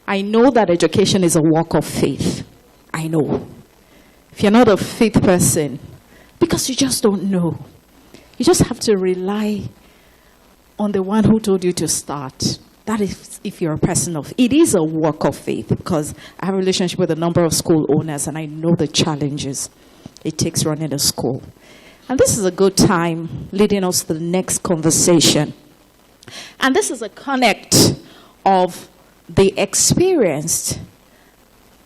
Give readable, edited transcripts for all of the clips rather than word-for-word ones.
I know that education is a walk of faith. I know. If you're not a faith person, because you just don't know, you just have to rely on the one who told you to start. That is if you're a person of, it is a walk of faith, because I have a relationship with a number of school owners and I know the challenges it takes running a school. And this is a good time leading us to the next conversation. And this is a connect of the experienced,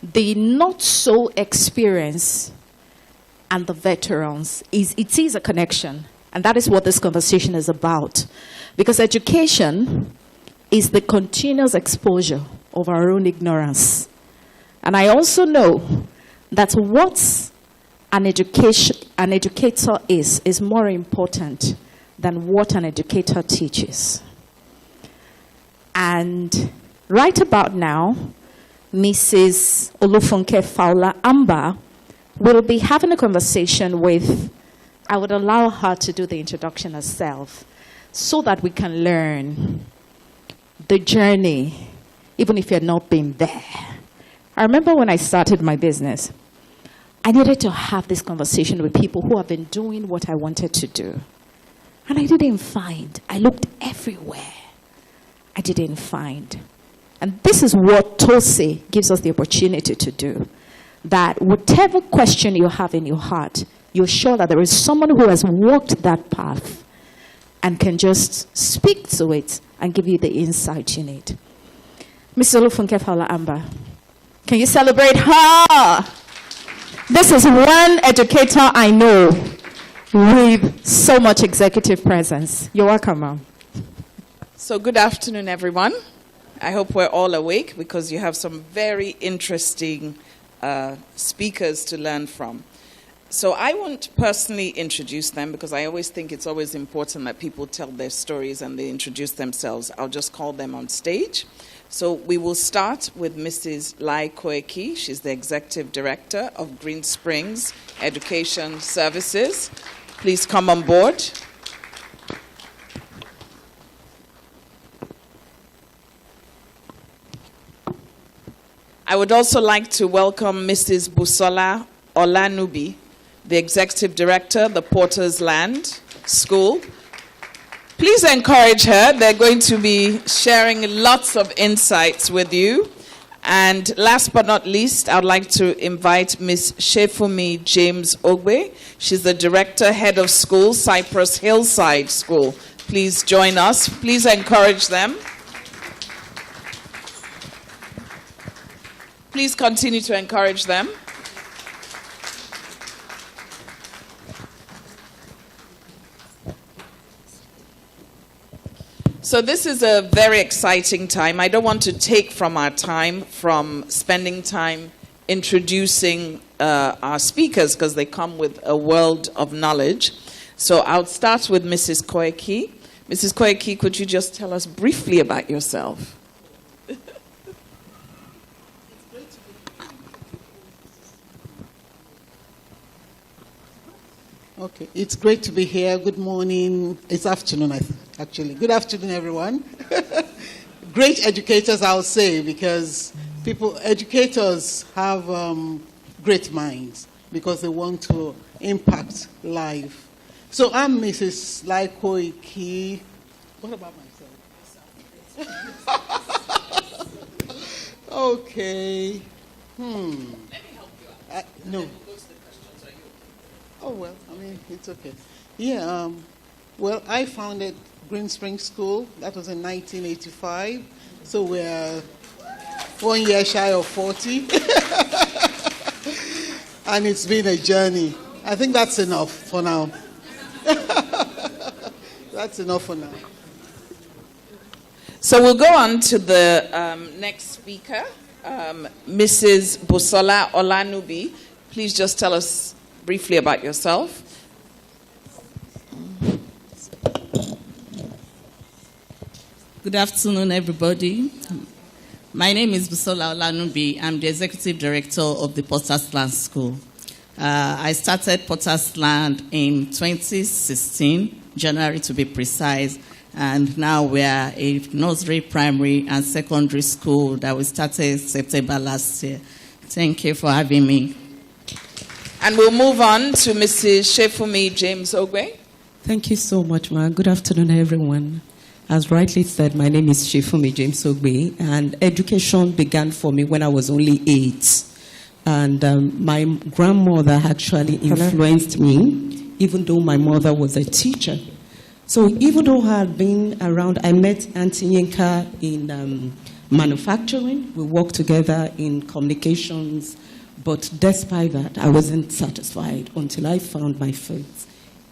the not so experienced, and the veterans. It is a connection. And that is what this conversation is about. Because education is the continuous exposure of our own ignorance. And I also know that what an educator is more important than what an educator teaches. And right about now, Mrs. Olufunke Fowler Amba will be having a conversation with, I would allow her to do the introduction herself, so that we can learn the journey, even if you've not been there. I remember when I started my business, I needed to have this conversation with people who have been doing what I wanted to do. And I didn't find. I looked everywhere. I didn't find. And this is what TOSSE gives us the opportunity to do. That whatever question you have in your heart, you're sure that there is someone who has walked that path and can just speak to it and give you the insight you need. Ms. Olufunke Fowler Amba, can you celebrate her? This is one educator I know with so much executive presence. You're welcome, ma'am. So good afternoon, everyone. I hope we're all awake because you have some very interesting speakers to learn from. So I won't personally introduce them because I always think it's always important that people tell their stories and they introduce themselves. I'll just call them on stage. So we will start with Mrs. Lai Koeki. She's the Executive Director of Green Springs Education Services. Please come on board. I would also like to welcome Mrs. Busola Olanubi, the Executive Director, the Porter's Land School. Please encourage her. They're going to be sharing lots of insights with you. And last but not least, I'd like to invite Ms. Shefumi James Ogbe. She's the Director, Head of School, Cypress Hillside School. Please join us. Please encourage them. Please continue to encourage them. So this is a very exciting time. I don't want to take from our time, from spending time introducing our speakers because they come with a world of knowledge. So I'll start with Mrs. Koeki. Mrs. Koeki, could you just tell us briefly about yourself? Okay, it's great to be here. Good morning. It's afternoon, actually. Good afternoon, everyone. Great educators, I'll say, because educators have great minds because they want to impact life. So I'm Mrs. Lai Koeki. What about myself? Okay. Let me help you out. No. Oh, well, I mean, it's okay. Yeah, well, I founded Green Springs School. That was in 1985. So we're 1 year shy of 40. And it's been a journey. I think that's enough for now. That's enough for now. So we'll go on to the next speaker, Mrs. Busola Olanubi. Please just tell us briefly about yourself. Good afternoon, everybody. My name is Busola Olanubi. I'm the Executive Director of the Porter's Land School. I started Porter's Land in 2016, January to be precise, And now we are a nursery, primary, and secondary school that we started September last year. Thank you for having me. And we'll move on to Mrs. Shefumi James Ogwe. Thank you so much, ma. Good afternoon, everyone. As rightly said, my name is Shefumi James Ogbe, and education began for me when I was only 8. And my grandmother actually influenced me, even though my mother was a teacher. So even though I had been around, I met Auntie Yinka in manufacturing. We worked together in communications. But despite that, I wasn't satisfied until I found my feet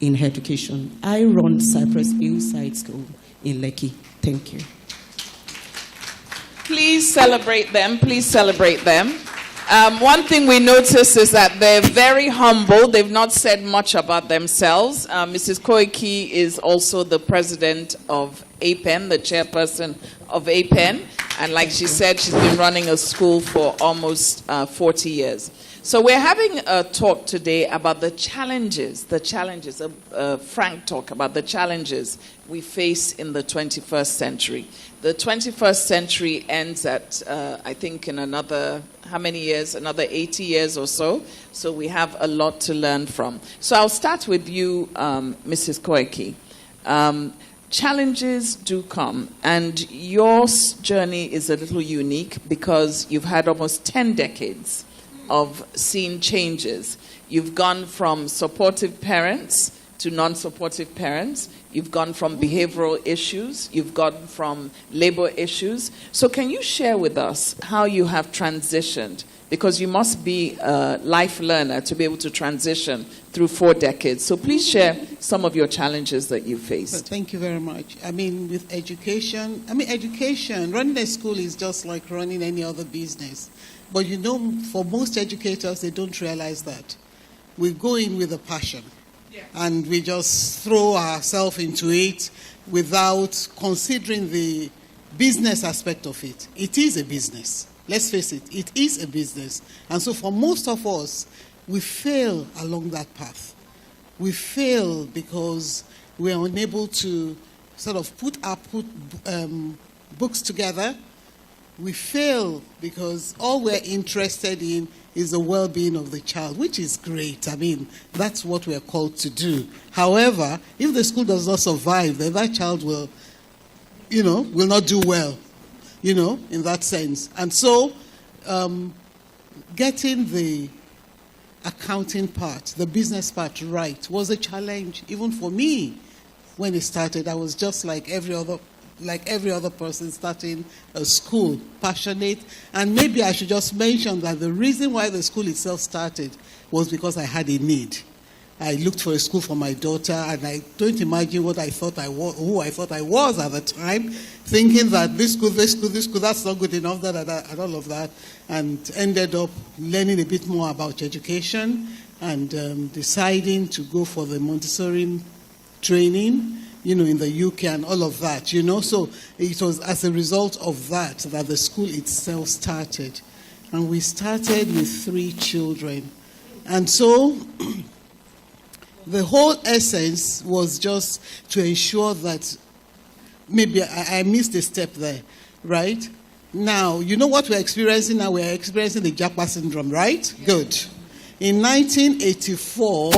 in education. I run Cypress Hillside School in Lekki. Thank you. Please celebrate them. Please celebrate them. One thing we notice is that they're very humble. They've not said much about themselves. Mrs. Koiki is also the president of APEN, the chairperson of APEN. And like she said, she's been running a school for almost 40 years. So we're having a talk today about the challenges, a frank talk about the challenges we face in the 21st century. The 21st century ends at, I think, in another, how many years? Another 80 years or so. So we have a lot to learn from. So I'll start with you, Mrs. Koiki. Challenges do come, and your journey is a little unique because you've had almost 10 decades of seeing changes. You've gone from supportive parents to non-supportive parents. You've gone from behavioral issues. You've gone from labor issues. So can you share with us how you have transitioned? Because you must be a life learner to be able to transition through 4 decades. So please share some of your challenges that you faced. Thank you very much. I mean, with education, running a school is just like running any other business. But you know, for most educators, they don't realize that. We go in with a passion. Yeah. And we just throw ourselves into it without considering the business aspect of it. It is a business. Let's face it, it is a business. And so for most of us, we fail along that path. We fail because we are unable to sort of put books together. We fail because all we're interested in is the well-being of the child, which is great. I mean, that's what we're called to do. However, if the school does not survive, then that child will not do well, in that sense. And so, getting the accounting part, the business part right, was a challenge. Even for me, when it started, I was just like every other person starting a school, passionate. And maybe I should just mention that the reason why the school itself started was because I had a need. I looked for a school for my daughter, and I don't imagine who I thought I was at the time, thinking that this school, that's not good enough, and all of that, and ended up learning a bit more about education and deciding to go for the Montessori training, in the UK and all of that, So it was as a result of that the school itself started. And we started with 3 children. And so the whole essence was just to ensure that maybe I missed a step there, right? Now, you know what we're experiencing now? We're experiencing the Japa syndrome, right? Good. In 1984,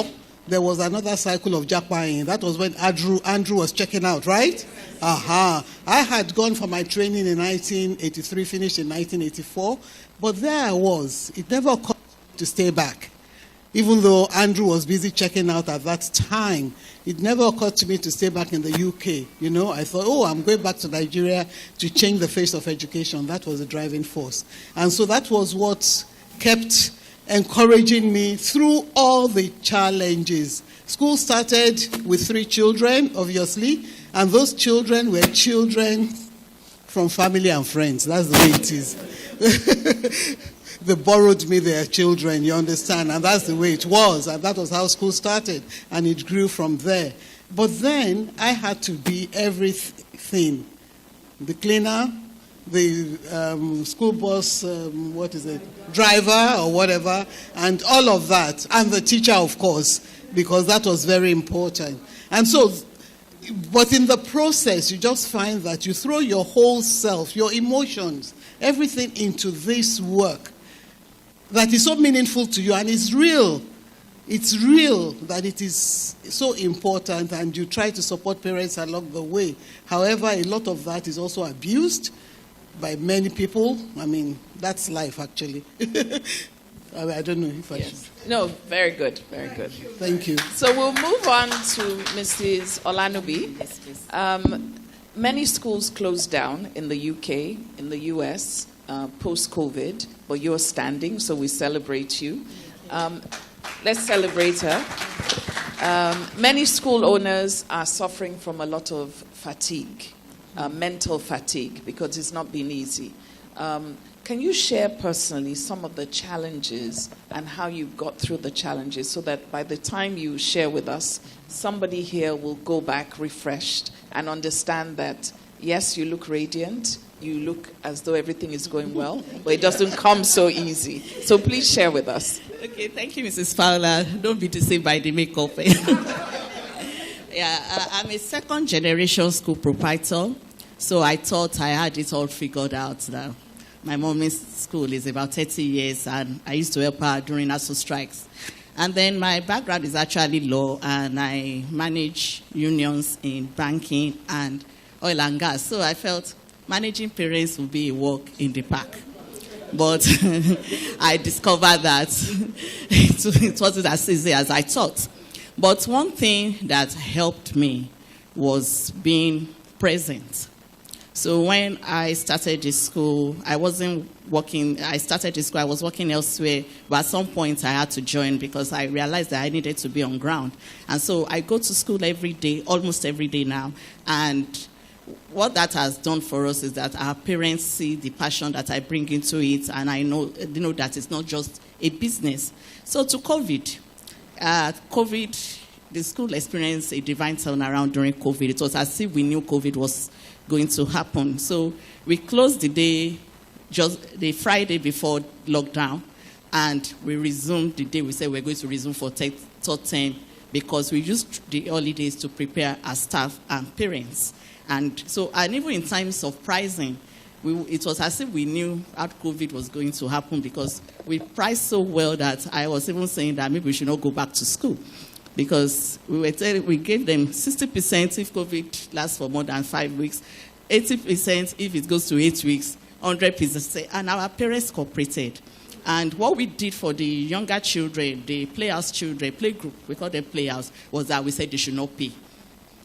there was another cycle of jackpotting. That was when Andrew was checking out, right? Aha. I had gone for my training in 1983, finished in 1984. But there I was. It never occurred to stay back. Even though Andrew was busy checking out at that time, it never occurred to me to stay back in the UK. I thought, I'm going back to Nigeria to change the face of education. That was the driving force. And so that was what kept encouraging me through all the challenges. School started with 3 children, obviously, and those children were children from family and friends. That's the way it is. They borrowed me their children, you understand, and that's the way it was, and that was how school started, and it grew from there. But then I had to be everything. The cleaner, the school bus, driver or whatever, and all of that, and the teacher, of course, because that was very important. And so But in the process, you just find that you throw your whole self, your emotions, everything into this work that is so meaningful to you, and it's real. It's real that it is so important, and you try to support parents along the way. However, a lot of that is also abused by many people. I mean, that's life, actually. I don't know if I should. No, very good, very good. Thank you. So we'll move on to Mrs. Olanubi. Yes, please. Many schools closed down in the UK, in the US, post-COVID, but you're standing, so we celebrate you. Let's celebrate her. Many school owners are suffering from a lot of fatigue, mental fatigue, because it's not been easy. Can you share personally some of the challenges and how you got through the challenges, so that by the time you share with us, somebody here will go back refreshed and understand that, yes, you look radiant, you look as though everything is going well, but it doesn't come so easy. So please share with us. Okay, thank you, Mrs. Fowler. Don't be deceived by the makeup. I'm a second-generation school proprietor, so I thought I had it all figured out now. My mommy's school is about 30 years, and I used to help her during ASU strikes. And then my background is actually law, and I manage unions in banking and oil and gas. So I felt managing parents would be a walk in the park. But I discovered that it wasn't as easy as I thought. But one thing that helped me was being present. So when I started the school, I wasn't working. I started the school, I was working elsewhere, but at some point I had to join because I realized that I needed to be on ground. And so I go to school every day, almost every day now. And what that has done for us is that our parents see the passion that I bring into it, and I know that it's not just a business. So to COVID, the school experienced a divine turnaround during COVID. It was as if we knew COVID was going to happen. So we closed the day, just the Friday before lockdown, and we resumed the day we said we're going to resume for third term, because we used the holidays to prepare our staff and parents. And even in times of pricing, it was as if we knew how COVID was going to happen, because we priced so well that I was even saying that maybe we should not go back to school, because we gave them 60% if COVID lasts for more than 5 weeks, 80% if it goes to 8 weeks, 100%, and our parents cooperated. And what we did for the younger children, the playhouse children, playgroup, we call them playhouse, was that we said they should not pay,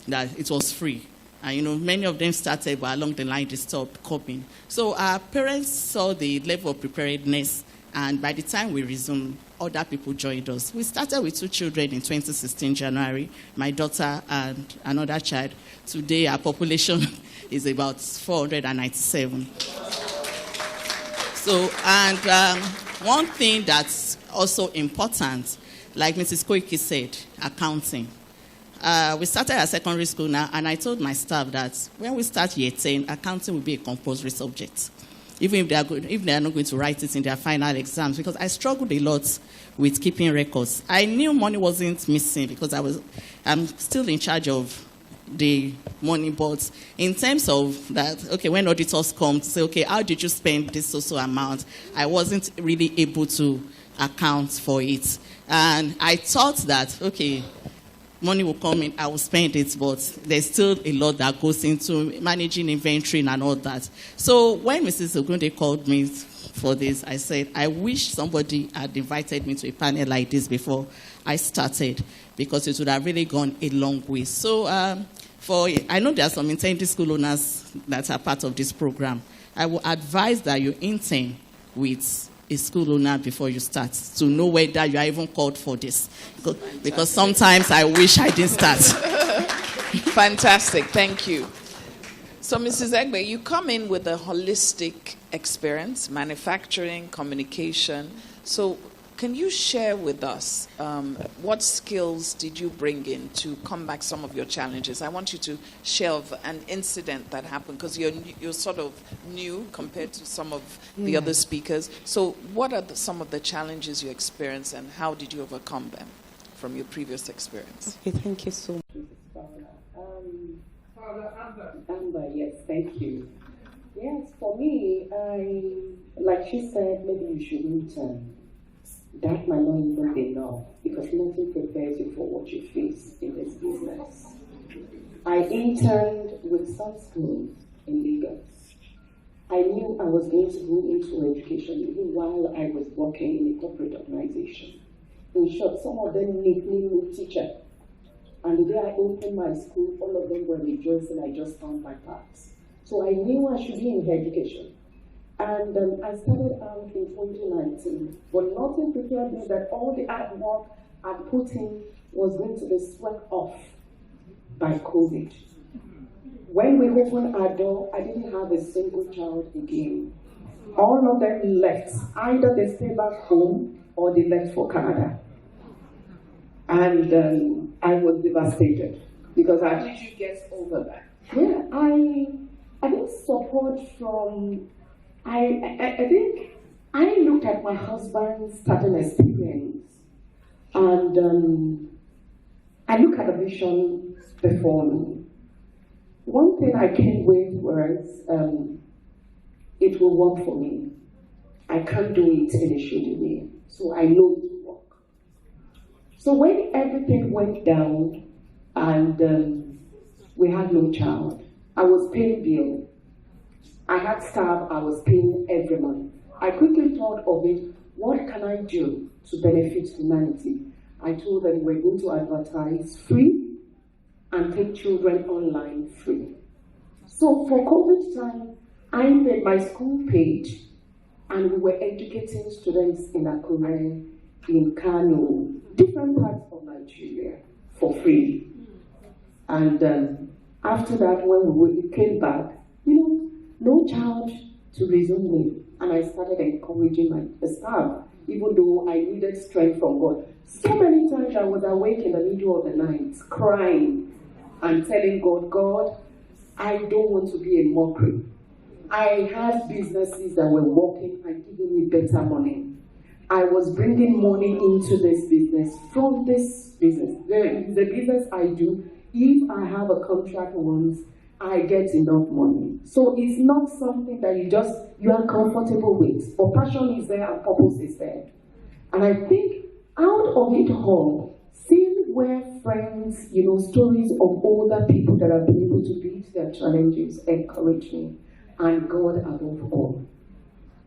that it was free. And, many of them started, but along the line, they stopped coming. So our parents saw the level of preparedness, and by the time we resumed, other people joined us. We started with 2 children in 2016, January, my daughter and another child. Today, our population is about 497. So, and one thing that's also important, like Mrs. Koiki said, accounting. We started at secondary school now, and I told my staff that when we start year 10, accounting will be a compulsory subject, even if they are not going to write it in their final exams, because I struggled a lot with keeping records. I knew money wasn't missing because I'm still in charge of the money, but in terms of that, okay, when auditors come to say, okay, how did you spend this social amount, I wasn't really able to account for it. And I thought that, okay, money will come in, I will spend it, but there's still a lot that goes into managing inventory and all that. So when Mrs. Ogunde called me for this, I said, I wish somebody had invited me to a panel like this before I started, because it would have really gone a long way. So I know there are some intended school owners that are part of this program. I will advise that you intern with a school owner before you start, to know whether you are even called for this. Because sometimes I wish I didn't start. Fantastic, thank you. So Mrs. Egbe, you come in with a holistic experience, manufacturing, communication. So can you share with us what skills did you bring in to combat some of your challenges? I want you to share of an incident that happened, because you're sort of new compared to some of the other speakers. So what are some of the challenges you experienced, and how did you overcome them from your previous experience? Okay, thank you so much. Amber, yes, thank you. Yes, for me, like she said, maybe you should intern. That might not even be enough because nothing prepares you for what you face in this business. I interned with some schools in Lagos. I knew I was going to go into education even while I was working in a corporate organization. In short, some of them made me teacher. And the day I opened my school, all of them were rejoicing I just found my path. So I knew I should be in education. And I started out in 2019, but nothing prepared me that all the hard work I put in was going to be swept off by COVID. When we opened our door, I didn't have a single child again. All of them left. Either they stayed back home or they left for Canada. And I was devastated because How did you get over that? Yeah, I think support from, I think I looked at my husband's starting experience and I looked at the vision before me. One thing I came with was it will work for me. I can't do it in a shady way, so I know it will work. So when everything went down and we had no child, I was paying bills. I had staff I was paying every month. I quickly thought of it, what can I do to benefit humanity? I told them we're going to advertise free and take children online free. So for COVID time, I made my school page and we were educating students in Akure, in Kano, different parts of Nigeria for free. And after that, when we came back, no child to resume with. And I started encouraging my staff, even though I needed strength from God. So many times I was awake in the middle of the night, crying and telling God, God, I don't want to be a mockery. I had businesses that were working and giving me better money. I was bringing money into this business from this business. The business I do, if I have a contract once, I get enough money. So it's not something that you are comfortable with. But passion is there and purpose is there. And I think out of it all, seeing where friends, stories of older people that have been able to beat their challenges encourage me. And God above all.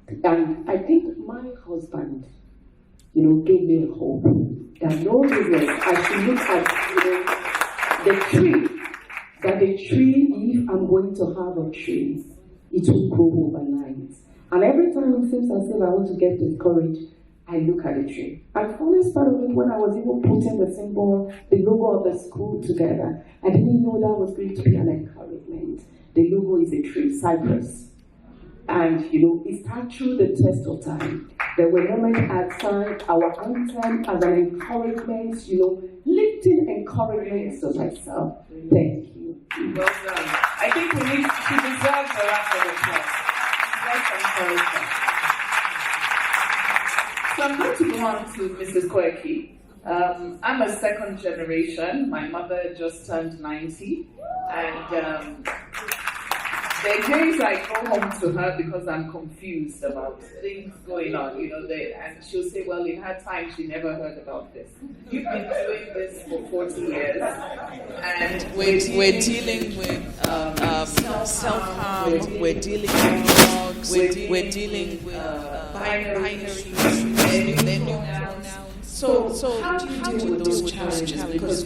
And I think my husband, gave me a hope that no business, I should look at, the tree. That the tree, if I'm going to have a tree, it will grow overnight. And every time it seems as if I want to get discouraged, I look at the tree. And funniest part of it, when I was even putting the symbol, the logo of the school together, I didn't know that was going to be an encouragement. The logo is a tree, cypress. And, it started through the test of time. There were moments outside our anthem as an encouragement, lifting encouragement to myself. Thank you. Well done. I think she deserves a round of applause. Let's encourage her. So I'm going to go on to Mrs. Koiki. I'm a second generation. My mother just turned 90. And there are days I go home to her because I'm confused about things going on, and she'll say, well, in her time, she never heard about this. You've been doing this for 40 years, and we're dealing with self-harm, we're dealing with drugs, we're dealing with binary pronouns. So how do you deal with those challenges? Because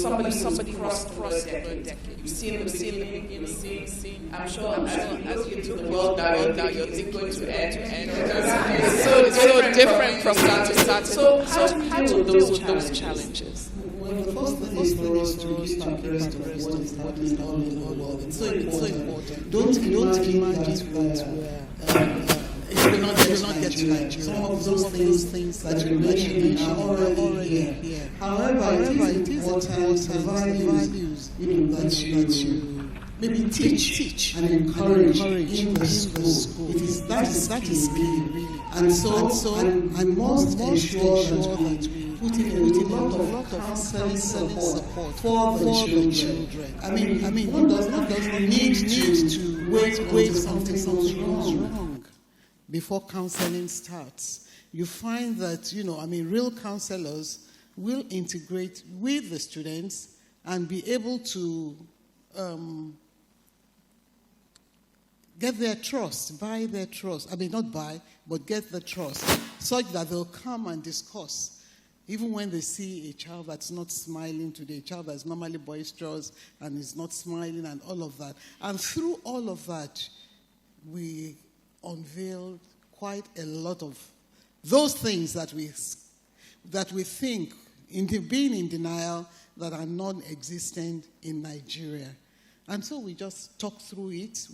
somebody crossed a decade. You've seen the beginning. I'm sure as you do the world now, you're going to end. It's so different from start to start. So how do you deal with those challenges? Well, the first thing is for us to give our rest of what is happening all in the world. It's so important. Don't imagine that it will not get to Nigeria. Some of those things that you mentioned are already here. However, it is important to values that you maybe teach and encourage in the school. That is key, really. And so I must ensure that put in a lot of counseling support for the children. I mean, one does not need to wait until something goes wrong before counseling starts. You find that, real counselors will integrate with the students and be able to get their trust, buy their trust. Not buy, but get the trust, such that they'll come and discuss. Even when they see a child that's not smiling today, a child that's normally boisterous and is not smiling and all of that. And through all of that, we unveiled quite a lot of those things that we think, being in denial, that are non-existent in Nigeria. And so we just talk through it.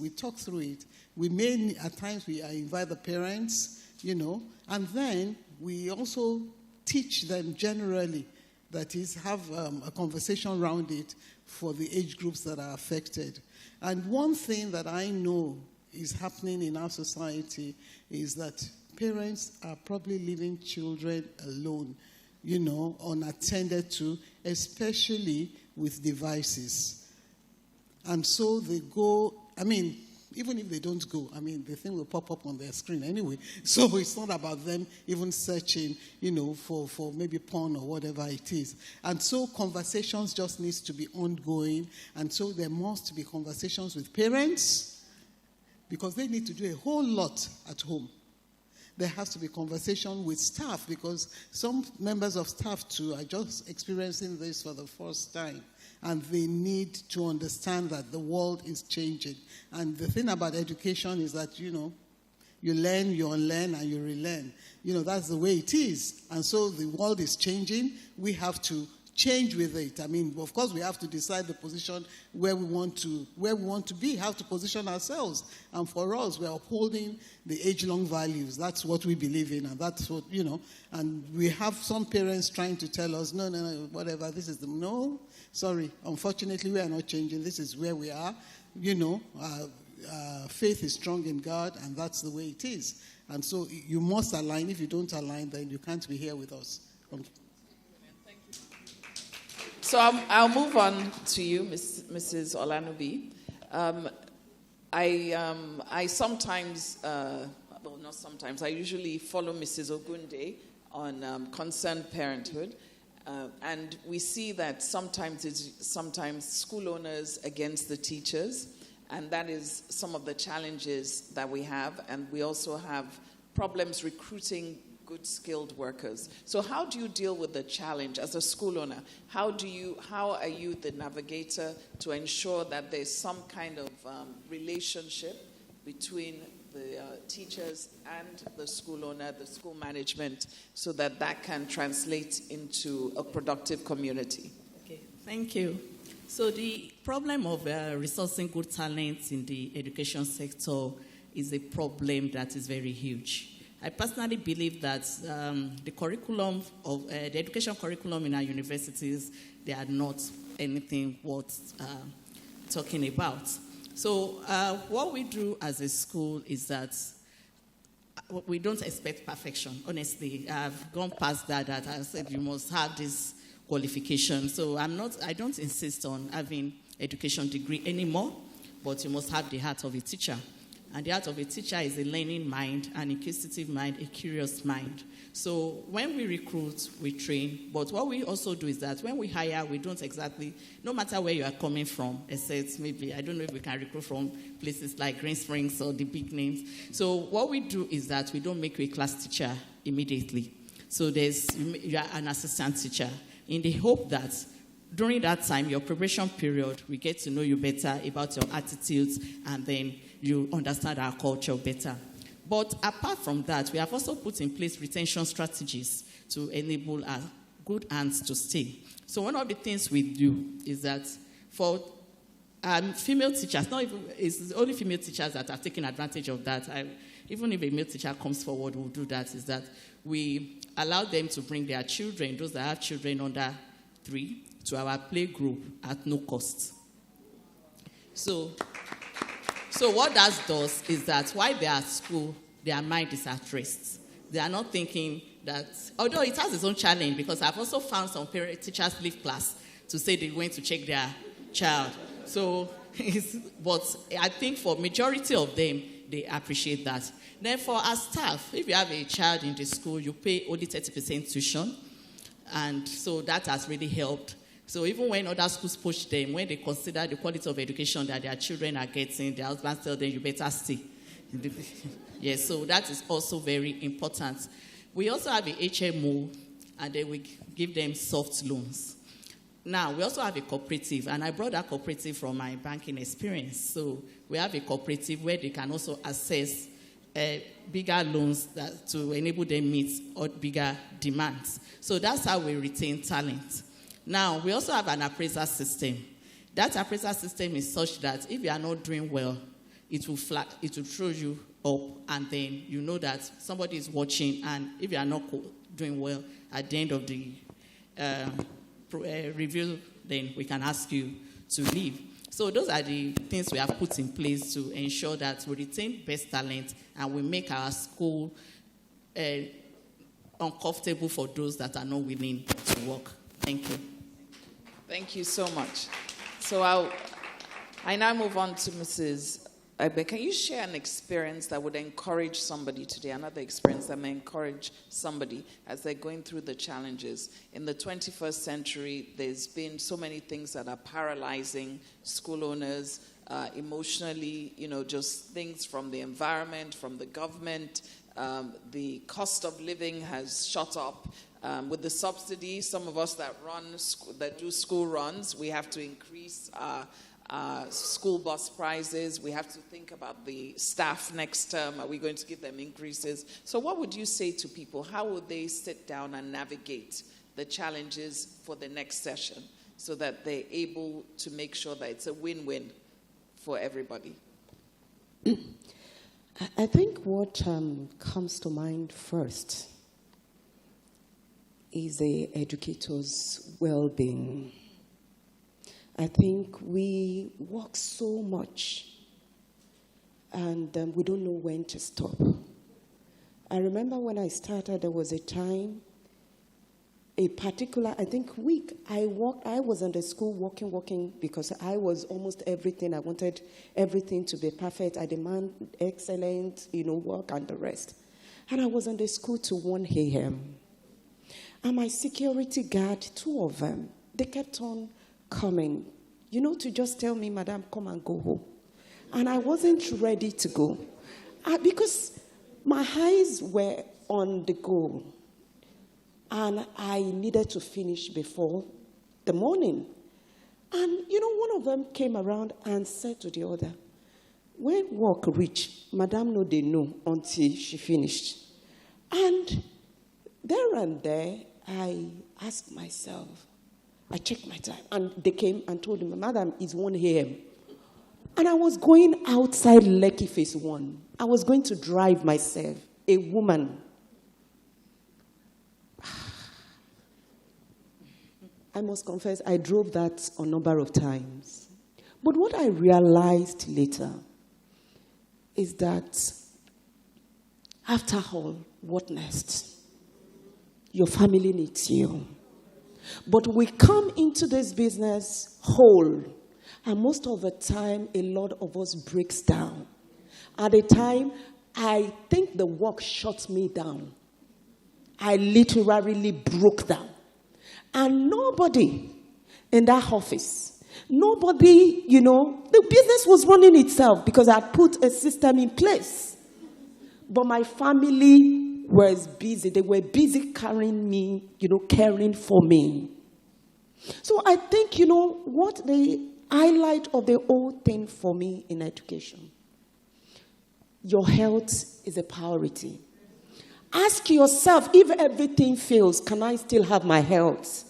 We may, at times, we invite the parents, and then we also teach them generally, that is, have a conversation around it for the age groups that are affected. And one thing that I know is happening in our society is that parents are probably leaving children alone, unattended to, especially with devices. And so they go, even if they don't go, the thing will pop up on their screen anyway. So it's not about them even searching, for maybe porn or whatever it is. And so conversations just needs to be ongoing. And so there must be conversations with parents, because they need to do a whole lot at home. There has to be conversation with staff, because some members of staff too are just experiencing this for the first time. And they need to understand that the world is changing. And the thing about education is that, you learn, you unlearn, and you relearn. That's the way it is. And so the world is changing. We have to change with it. Of course, we have to decide the position where we want to be, how to position ourselves. And for us, we're upholding the age-long values. That's what we believe in, and that's what, And we have some parents trying to tell us, no, whatever, this is no, sorry, unfortunately, we are not changing. This is where we are. Faith is strong in God, and that's the way it is. And so you must align. If you don't align, then you can't be here with us. So I'll move on to you, Mrs. Olanubi. I sometimes, not sometimes, I usually follow Mrs. Ogunde on concerned parenthood. And we see that sometimes school owners against the teachers, and that is some of the challenges that we have. And we also have problems recruiting good skilled workers. So how do you deal with the challenge as a school owner? How are you the navigator to ensure that there's some kind of relationship between the teachers and the school owner, the school management, so that can translate into a productive community? Okay, thank you. So the problem of resourcing good talent in the education sector is a problem that is very huge. I personally believe that the curriculum of the education curriculum in our universities, they are not anything worth talking about. So what we do as a school is that we don't expect perfection. Honestly, I've gone past that. I said you must have this qualification. So I don't insist on having education degree anymore, but you must have the heart of a teacher. And the heart of a teacher is a learning mind, an inquisitive mind, a curious mind. So when we recruit, we train. But what we also do is that when we hire, we don't exactly, no matter where you are coming from, except maybe, I don't know if we can recruit from places like Green Springs or the big names. So what we do is that we don't make you a class teacher immediately. So you are an assistant teacher in the hope that during that time, your probation period, we get to know you better about your attitudes, and then you understand our culture better. But apart from that, we have also put in place retention strategies to enable our good hands to stay. So one of the things we do is that for female teachers, it's only female teachers that have taken advantage of that. Even if a male teacher comes forward, we'll do that, is that we allow them to bring their children, those that have children under 3, to our play group at no cost. So what that does is that while they are at school, their mind is at rest. They are not thinking that, although it has its own challenge, because I've also found some teachers leave class to say they went to check their child. So, but I think for majority of them, they appreciate that. Then for our staff, if you have a child in the school, you pay only 30% tuition. And so that has really helped. So even when other schools push them, when they consider the quality of education that their children are getting, their husbands tell them, you better stay. Yes, so that is also very important. We also have a HMO, and then we give them soft loans. Now, we also have a cooperative, and I brought that cooperative from my banking experience. So we have a cooperative where they can also access bigger loans to enable them meet bigger demands. So that's how we retain talent. Now, we also have an appraisal system. That appraisal system is such that if you are not doing well, it will throw you up, and then you know that somebody is watching, and if you are not doing well, at the end of the review, then we can ask you to leave. So those are the things we have put in place to ensure that we retain best talent and we make our school uncomfortable for those that are not willing to work. Thank you. Thank you so much. So I now move on to Mrs. Egbe. Can you share an experience that would encourage somebody today, another experience that may encourage somebody as they're going through the challenges? In the 21st century, there's been so many things that are paralyzing school owners emotionally, just things from the environment, from the government. The cost of living has shot up. With the subsidy, some of us that do school runs, we have to increase school bus prices. We have to think about the staff next term. Are we going to give them increases? So what would you say to people? How would they sit down and navigate the challenges for the next session so that they're able to make sure that it's a win-win for everybody? I think what comes to mind first is the educator's well-being. I think we work so much and we don't know when to stop. I remember when I started, there was a time, a particular, week, I was in the school working because I was almost everything. I wanted everything to be perfect. I demand excellent, work and the rest. And I was in the school to 1 a.m. And my security guard, 2 of them, they kept on coming, to just tell me, Madam, come and go home. And I wasn't ready to go because my eyes were on the goal. And I needed to finish before the morning. And, one of them came around and said to the other, when work reached, Madam no, they know until she finished. And there and there, I asked myself, I checked my time, and they came and told me, Madam, it's 1 a.m. And I was going outside Lekki Phase 1. I was going to drive myself, a woman. I must confess, I drove that a number of times. But what I realized later is that after all, what next? Your family needs you. But we come into this business whole, and most of the time, a lot of us breaks down. At the time, I think the work shut me down. I literally broke down. And nobody in that office, nobody, the business was running itself because I put a system in place. But my family was busy. They were busy carrying me, caring for me. So I think, what the highlight of the whole thing for me in education, your health is a priority. Ask yourself, if everything fails, can I still have my health?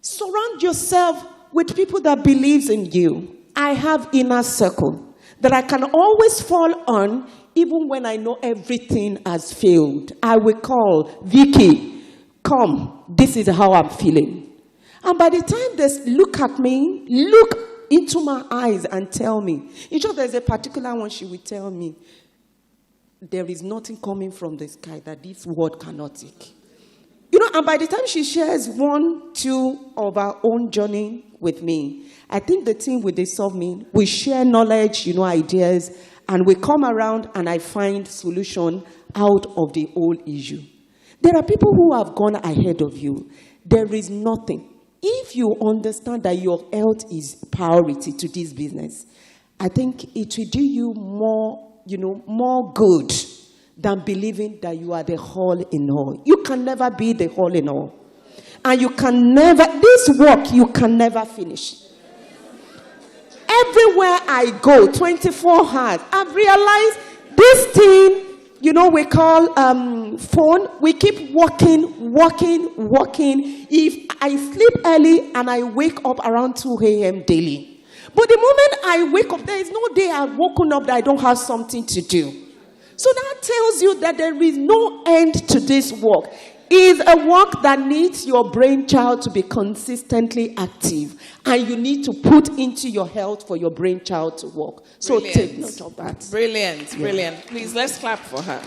Surround yourself with people that believes in you. I have inner circle that I can always fall on even when I know everything has failed. I will call, Vicky, come, this is how I'm feeling. And by the time they look at me, look into my eyes and tell me. There's a particular one she will tell me, there is nothing coming from the sky that this world cannot take. You know, and by the time she shares 1, 2 of our own journey with me, I think the team with Dissolve Me, we share knowledge, ideas, and we come around and I find solution out of the whole issue. There are people who have gone ahead of you. There is nothing. If you understand that your health is priority to this business, I think it will do you more good than believing that you are the whole in all. You can never be the whole in all. And this work, you can never finish. Everywhere I go, 24 hours, I've realized this thing, we call phone, we keep working. If I sleep early and I wake up around 2 a.m. daily. But the moment I wake up, there is no day I've woken up that I don't have something to do. So that tells you that there is no end to this work. It's a work that needs your brainchild to be consistently active. And you need to put into your health for your brainchild to work. So take note of that. Brilliant. Please, let's clap for her.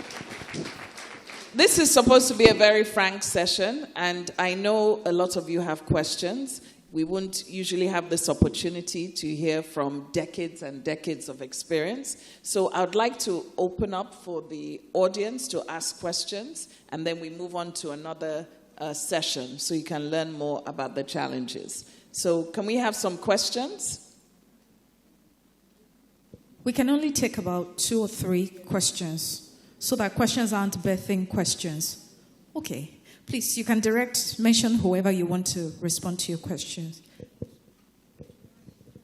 This is supposed to be a very frank session, and I know a lot of you have questions. We won't usually have this opportunity to hear from decades and decades of experience. So I would like to open up for the audience to ask questions, and then we move on to another session so you can learn more about the challenges. So can we have some questions? We can only take about 2 or 3 questions so that questions aren't birthing questions. Okay. Please, you can mention whoever you want to respond to your questions.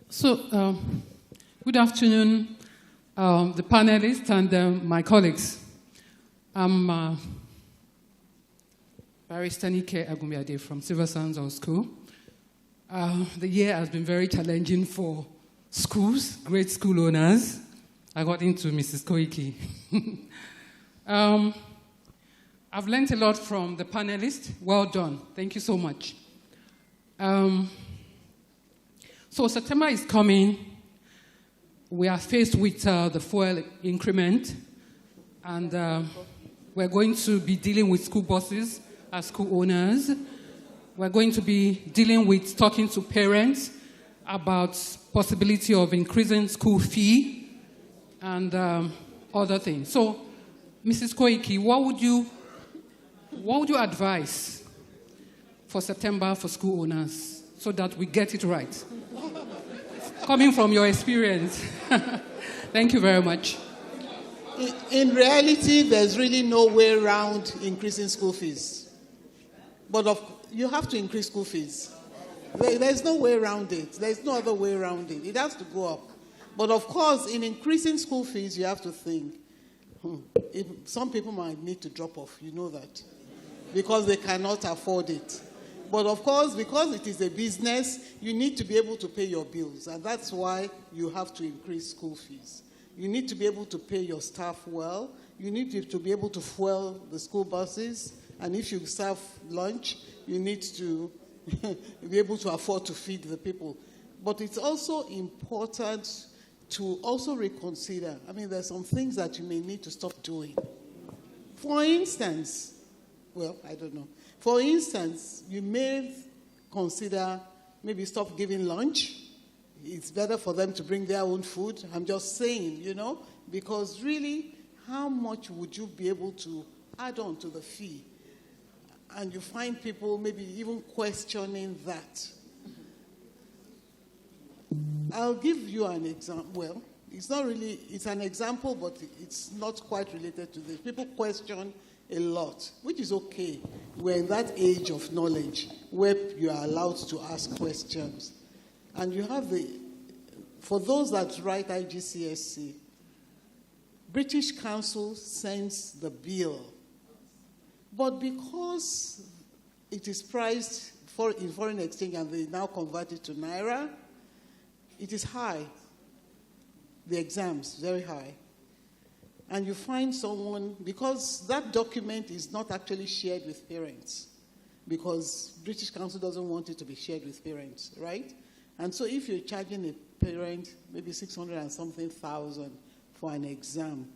So, good afternoon, the panelists and my colleagues. I'm Barrister Nike Agumbiade from Silver Sands High School. The year has been very challenging for schools, great school owners, according to Mrs. Koiki. I've learned a lot from the panelists. Well done. Thank you so much. So September is coming. We are faced with the fuel increment, and we're going to be dealing with school buses as school owners. We're going to be dealing with talking to parents about possibility of increasing school fee and other things. So, Mrs. Koiki, what would you advise for September for school owners so that we get it right? Coming from your experience. Thank you very much. In reality, there's really no way around increasing school fees. But you have to increase school fees. There's no way around it. There's no other way around it. It has to go up. But of course, in increasing school fees, you have to think, some people might need to drop off. You know that. Because they cannot afford it. But of course, because it is a business, you need to be able to pay your bills. And that's why you have to increase school fees. You need to be able to pay your staff well. You need to be able to fuel the school buses. And if you serve lunch, you need to be able to afford to feed the people. But it's also important to also reconsider. I mean, there's some things that you may need to stop doing. For instance, I don't know. For instance, you may consider maybe stop giving lunch. It's better for them to bring their own food. I'm just saying, because really, how much would you be able to add on to the fee? And you find people maybe even questioning that. I'll give you an example. Well, it's an example, but it's not quite related to this. People question a lot, which is okay. We're in that age of knowledge where you are allowed to ask questions. And you have for those that write IGCSE, British Council sends the bill. But because it is priced in foreign exchange and they now convert it to Naira, it is high. The exams, very high. And you find someone, because that document is not actually shared with parents, because British Council doesn't want it to be shared with parents, right? And so if you're charging a parent maybe 600 and something thousand for an exam,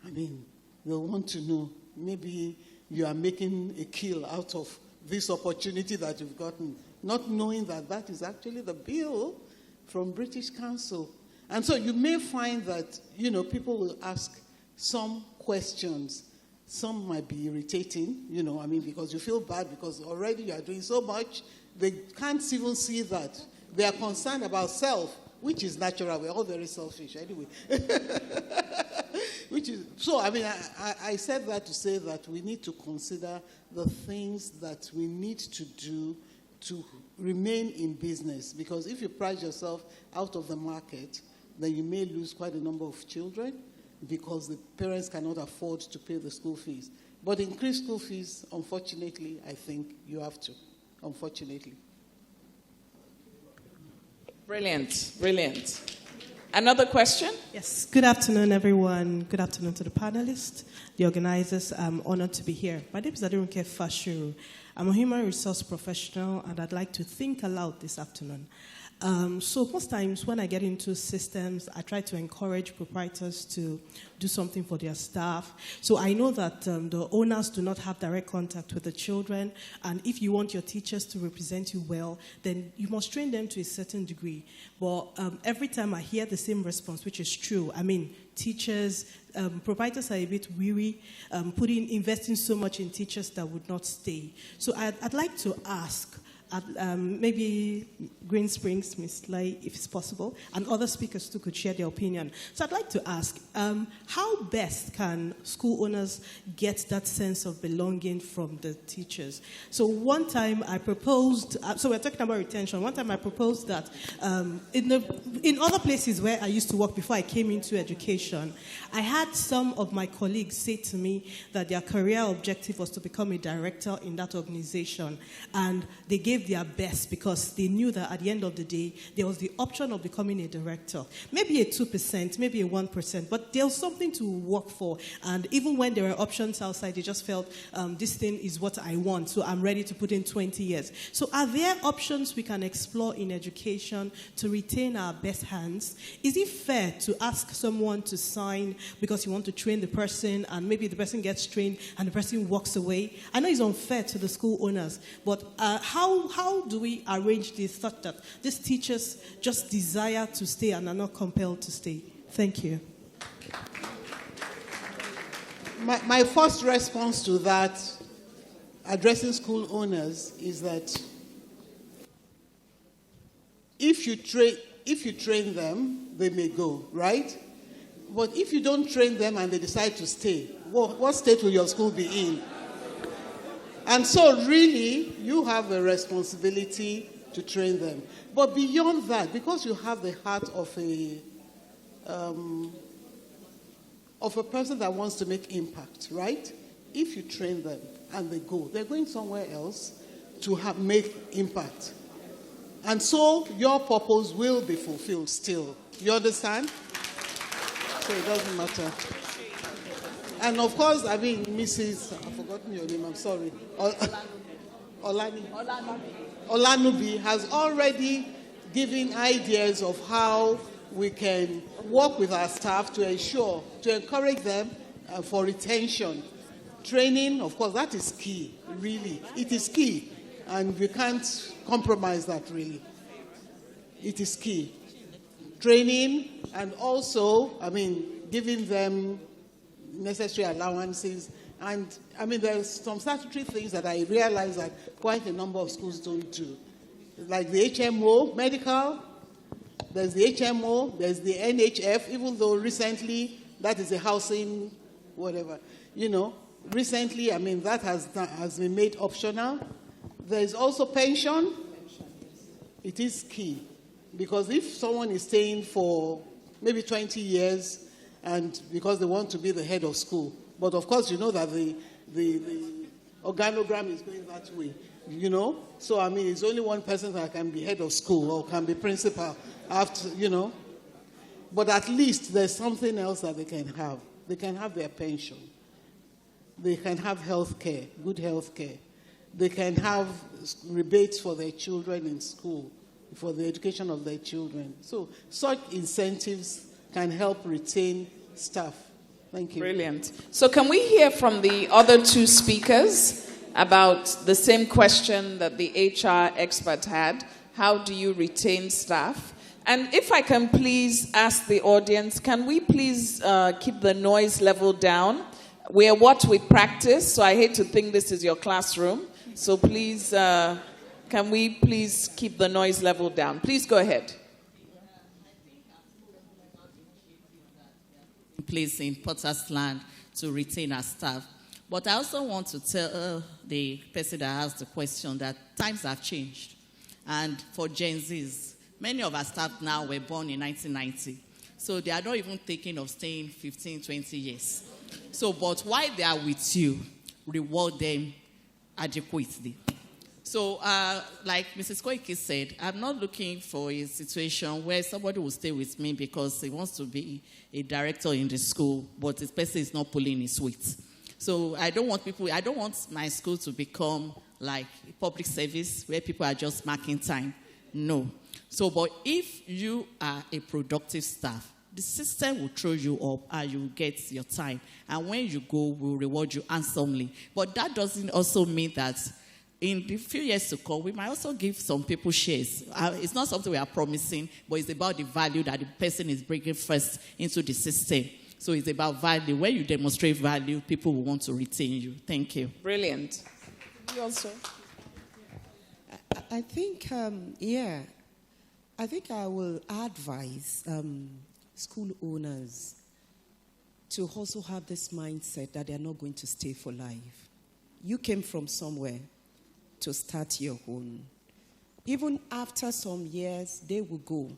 I mean, They'll want to know, maybe you are making a kill out of this opportunity that you've gotten, not knowing that that is actually the bill from British Council. And so you may find that, people will ask some questions. Some might be irritating, because you feel bad because already you are doing so much. They can't even see that. They are concerned about self, which is natural. We're all very selfish anyway. I said that to say that we need to consider the things that we need to do to remain in business. Because if you price yourself out of the market, then you may lose quite a number of children because the parents cannot afford to pay the school fees. But increase school fees, unfortunately, I think you have to, unfortunately. Brilliant, brilliant. Another question? Yes, good afternoon, everyone. Good afternoon to the panelists, the organizers. I'm honored to be here. My name is Adirunke Fashiru. I'm a human resource professional, and I'd like to think aloud this afternoon. So most times when I get into systems, I try to encourage proprietors to do something for their staff. So I know that the owners do not have direct contact with the children, and if you want your teachers to represent you well, then you must train them to a certain degree. But every time I hear the same response, which is true, teachers, proprietors are a bit weary, investing so much in teachers that would not stay. So I'd like to ask, maybe Green Springs, Ms. Lai, if it's possible, and other speakers too could share their opinion. So I'd like to ask, how best can school owners get that sense of belonging from the teachers? So one time I proposed, so we're talking about retention, one time I proposed that in other places where I used to work before I came into education, I had some of my colleagues say to me that their career objective was to become a director in that organization, and they gave their best because they knew that at the end of the day, there was the option of becoming a director. Maybe a 2%, maybe a 1%, but there was something to work for. And even when there were options outside, they just felt, this thing is what I want, so I'm ready to put in 20 years. So are there options we can explore in education to retain our best hands? Is it fair to ask someone to sign because you want to train the person, and maybe the person gets trained and the person walks away? I know it's unfair to the school owners, but how do we arrange this such that these teachers just desire to stay and are not compelled to stay? Thank you. My first response to that, addressing school owners, is that if you train them, they may go, right? But if you don't train them and they decide to stay, what state will your school be in? And so really, you have a responsibility to train them. But beyond that, because you have the heart of a person that wants to make impact, right? If you train them and they go, they're going somewhere else to make impact. And so your purpose will be fulfilled still. You understand? So it doesn't matter. And of course, Mrs. I've forgotten your name, I'm sorry. Olanubi has already given ideas of how we can work with our staff to encourage them for retention. Training, of course, that is key, really. It is key, and we can't compromise that, really. It is key. Training, and also, giving them necessary allowances. And, there's some statutory things that I realize that quite a number of schools don't do. Like the HMO, medical, there's the HMO, there's the NHF, even though recently that is a housing, whatever. Recently, that has been made optional. There's also pension. It is key. Because if someone is staying for maybe 20 years, and because they want to be the head of school, but of course you know that the organogram is going that way, So it's only one person that can be head of school or can be principal after, But at least there's something else that they can have. They can have their pension. They can have health care, good health care. They can have rebates for their children in school, for the education of their children. So such incentives can help retain staff. Thank you. Brilliant. So can we hear from the other two speakers about the same question that the HR expert had? How do you retain staff? And if I can please ask the audience, can we please keep the noise level down? We are what we practice, so I hate to think this is your classroom. So please, can we please keep the noise level down? Please go ahead. Place in Potter's Land to retain our staff. But I also want to tell the person that asked the question that times have changed. And for Gen Zs, many of our staff now were born in 1990. So they are not even thinking of staying 15, 20 years. So, but while they are with you, reward them adequately. So, like Mrs. Koike said, I'm not looking for a situation where somebody will stay with me because he wants to be a director in the school, but this person is not pulling his weight. So I don't want my school to become like a public service where people are just marking time. No. So, but if you are a productive staff, the system will throw you up and you will get your time. And when you go, we'll reward you handsomely. But that doesn't also mean that in the few years to come, we might also give some people shares. It's not something we are promising, but it's about the value that the person is bringing first into the system. So it's about value. When you demonstrate value, people will want to retain you. Thank you. Brilliant. You also? I think, I think I will advise school owners to also have this mindset that they're not going to stay for life. You came from somewhere to start your own. Even after some years, they will go.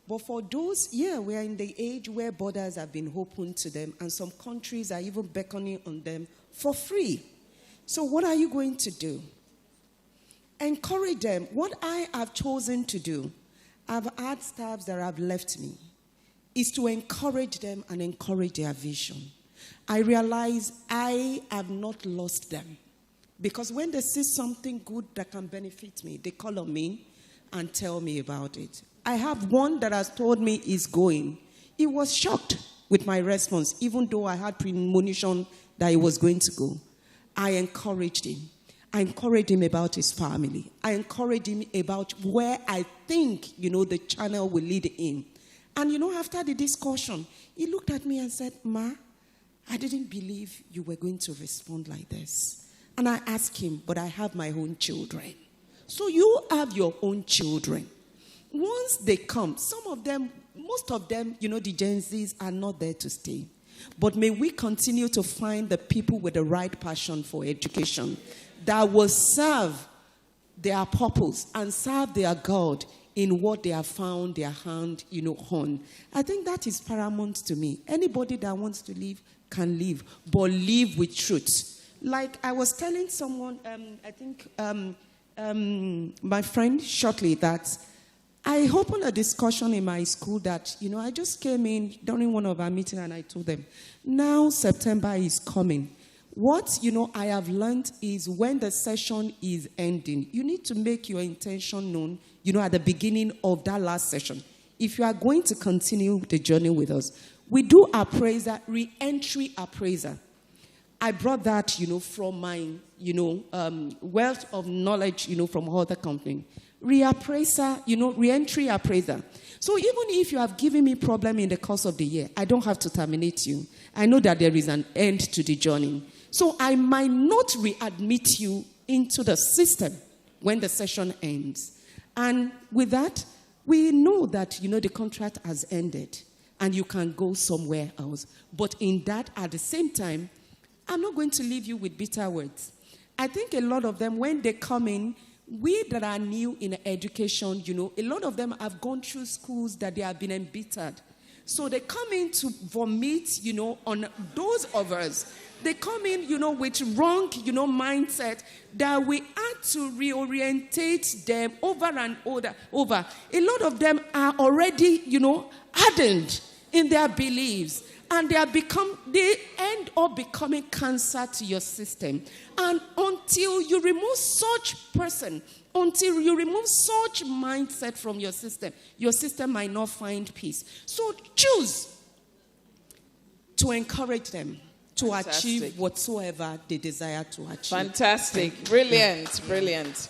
But for those, we are in the age where borders have been opened to them, and some countries are even beckoning on them for free. So what are you going to do? Encourage them. What I have chosen to do, I've had staffs that have left me, is to encourage them and encourage their vision. I realize I have not lost them. Because when they see something good that can benefit me, they call on me and tell me about it. I have one that has told me he's going. He was shocked with my response, even though I had premonition that he was going to go. I encouraged him. I encouraged him about his family. I encouraged him about where I think, the channel will lead him. And, after the discussion, he looked at me and said, Ma, I didn't believe you were going to respond like this. And I asked him, but I have my own children. So you have your own children. Once they come, most of them, the Gen Zs are not there to stay. But may we continue to find the people with the right passion for education that will serve their purpose and serve their God in what they have found their hand, on. I think that is paramount to me. Anybody that wants to leave can leave, but leave with truth. Like I was telling someone, my friend shortly, that I opened a discussion in my school that, I just came in during one of our meetings and I told them, now September is coming. What, I have learned is when the session is ending, you need to make your intention known, at the beginning of that last session. If you are going to continue the journey with us, we do appraiser, re-entry appraiser. I brought that, from my, wealth of knowledge, from other companies. Reappraiser, re-entry appraiser. So even if you have given me problem in the course of the year, I don't have to terminate you. I know that there is an end to the journey. So I might not readmit you into the system when the session ends. And with that, we know that, the contract has ended and you can go somewhere else. But in that, at the same time, I'm not going to leave you with bitter words. I think a lot of them, when they come in, we that are new in education, a lot of them have gone through schools that they have been embittered. So they come in to vomit, on those of us. They come in, with wrong, mindset that we had to reorientate them over and over. A lot of them are already, hardened in their beliefs. And they end up becoming cancer to your system. And until you remove such person, until you remove such mindset from your system might not find peace. So choose. to encourage them to Fantastic. achieve whatsoever they desire to achieve. Fantastic. Brilliant. Brilliant.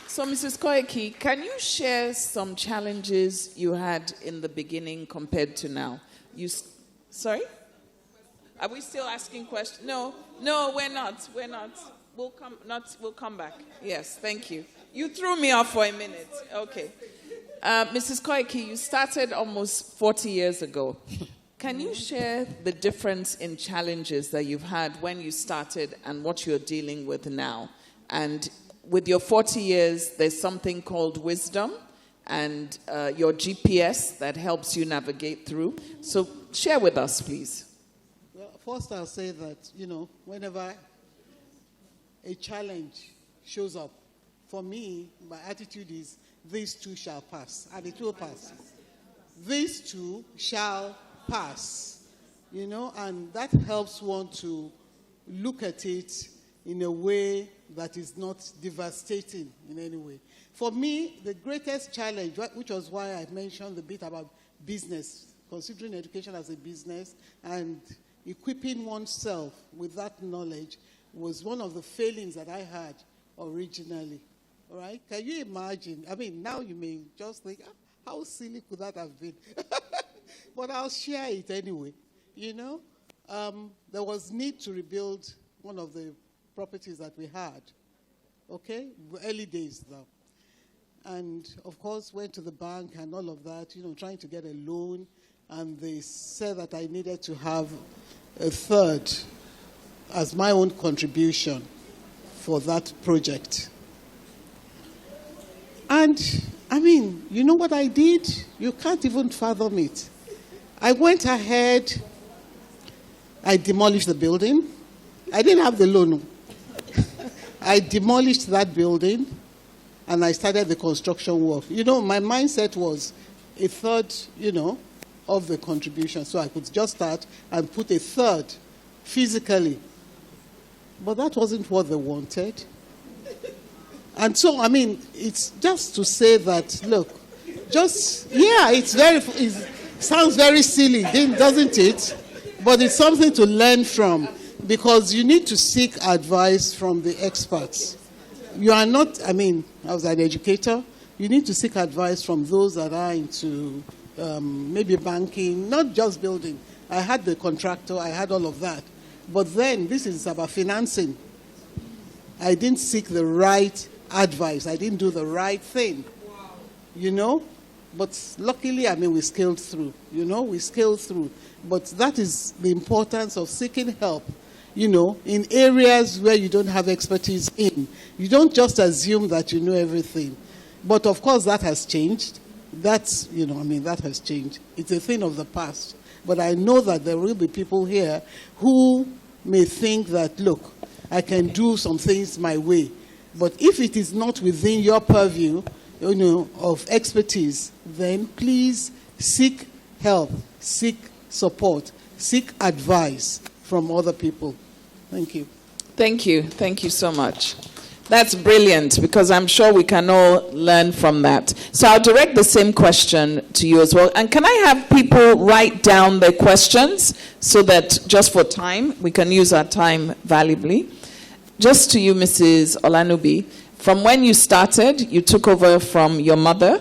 So, Mrs. Koiki, can you share some challenges you had in the beginning compared to now? Sorry? Are we still asking questions? No, we're not. We'll come back. Yes, thank you. You threw me off for a minute. Okay. Mrs. Koiki, you started almost 40 years ago. Can you share the difference in challenges that you've had when you started and what you're dealing with now? And with your 40 years, there's something called wisdom and your GPS that helps you navigate through. So share with us, please. Well, first I'll say that, whenever a challenge shows up, for me, my attitude is, these two shall pass, and it will pass. These two shall pass, and that helps one to look at it in a way that is not devastating in any way. For me, the greatest challenge, which was why I mentioned a bit about business, considering education as a business and equipping oneself with that knowledge, was one of the failings that I had originally. All right? Can you imagine? I mean, now you may just think, how silly could that have been? But I'll share it anyway. There was need to rebuild one of the properties that we had. Okay? Early days now. And, of course, went to the bank and all of that, trying to get a loan. And they said that I needed to have a third as my own contribution for that project. And, you know what I did? You can't even fathom it. I went ahead, I demolished the building. I didn't have the loan. I demolished that building, and I started the construction work. My mindset was a third, of the contribution. So I could just start and put a third physically. But that wasn't what they wanted. And so, it's just to say that, look, it sounds very silly, doesn't it? But it's something to learn from, because you need to seek advice from the experts. You are not, as an educator, you need to seek advice from those that are into maybe banking, not just building. I had the contractor, I had all of that. But then this is about financing. I didn't seek the right advice. I didn't do the right thing. But luckily, we scaled through. We scaled through. But that is the importance of seeking help, in areas where you don't have expertise in. You don't just assume that you know everything. But of course, that has changed. That has changed. It's a thing of the past. But I know that there will be people here who may think that, look, I can do some things my way. But if it is not within your purview, of expertise, then please seek help, seek support, seek advice from other people. Thank you. Thank you. Thank you so much. That's brilliant, because I'm sure we can all learn from that. So I'll direct the same question to you as well. And can I have people write down their questions so that just for time, we can use our time valuably? Just to you, Mrs. Olanubi, from when you started, you took over from your mother?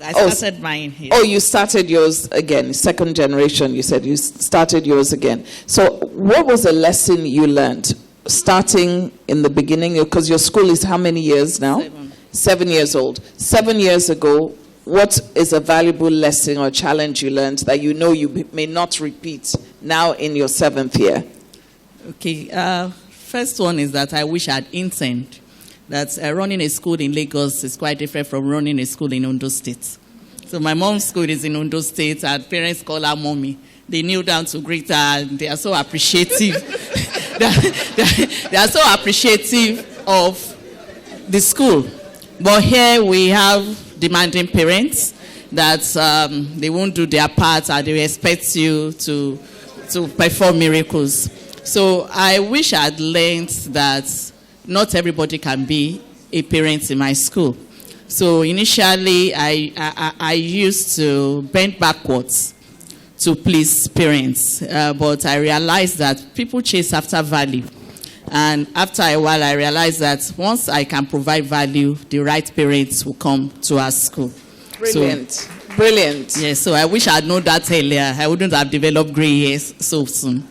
I started mine here. Oh, you started yours again, second generation. You said you started yours again. So what was the lesson you learned starting in the beginning? Because your school is how many years now? 7 years old. 7 years ago, what is a valuable lesson or challenge you learned that you know you may not repeat now in your 7th year? Okay. First one is that I wish I'd intended that running a school in Lagos is quite different from running a school in Ondo State. So my mom's school is in Ondo State, and parents call her mommy. They kneel down to greet her, and they are so appreciative. they are so appreciative of the school. But here we have demanding parents that they won't do their part, and they expect you to perform miracles. So I wish I'd learned that not everybody can be a parent in my school. So initially, I used to bend backwards to please parents. But I realized that people chase after value. And after a while, I realized that once I can provide value, the right parents will come to our school. Brilliant. So, brilliant. Yes, so I wish I had known that earlier. I wouldn't have developed gray hairs so soon.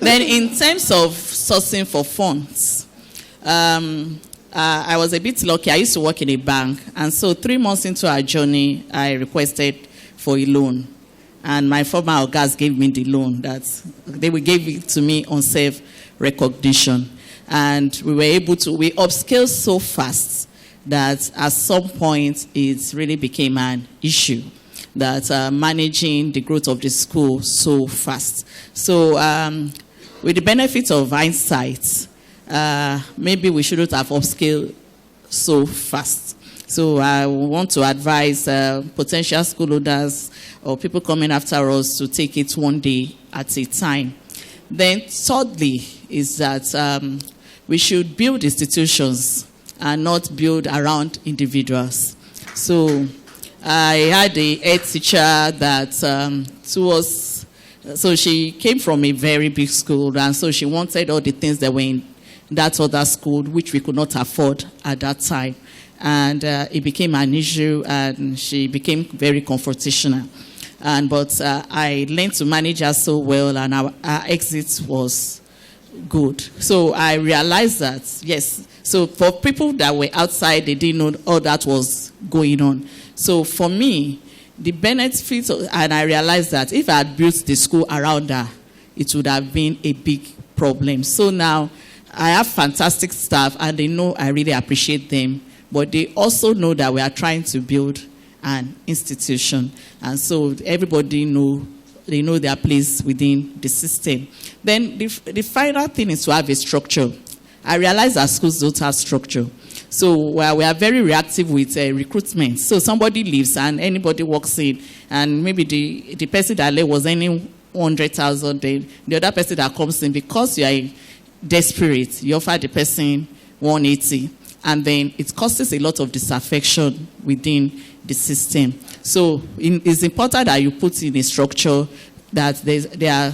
Then in terms of sourcing for funds, I was a bit lucky. I used to work in a bank. And so 3 months into our journey, I requested for a loan. And my former Ogas gave me the loan. They will give it to me on self-recognition. And we were able to, we upscaled so fast that at some point it really became an issue, that managing the growth of the school so fast. So with the benefit of hindsight, maybe we shouldn't have upscaled so fast. So I want to advise potential school owners or people coming after us to take it one day at a time. Then thirdly is that we should build institutions and not build around individuals. So I had a head teacher that so she came from a very big school, and so she wanted all the things that were in that other school, which we could not afford at that time. And it became an issue, and she became very confrontational. But I learned to manage her so well, and our exit was good. So I realized that, yes, so for people that were outside, they didn't know all that was going on. So for me, the benefits, and I realized that if I had built the school around her, it would have been a big problem. So now I have fantastic staff, and they know I really appreciate them. But they also know that we are trying to build an institution. And so everybody they know their place within the system. Then the final thing is to have a structure. I realize our schools don't have structure. So we are very reactive with recruitment. So somebody leaves and anybody walks in, and maybe the person that left was earning 100,000, the other person that comes in, because you are desperate, you offer the person 180. And then it causes a lot of disaffection within the system. So it's important that you put in a structure that there are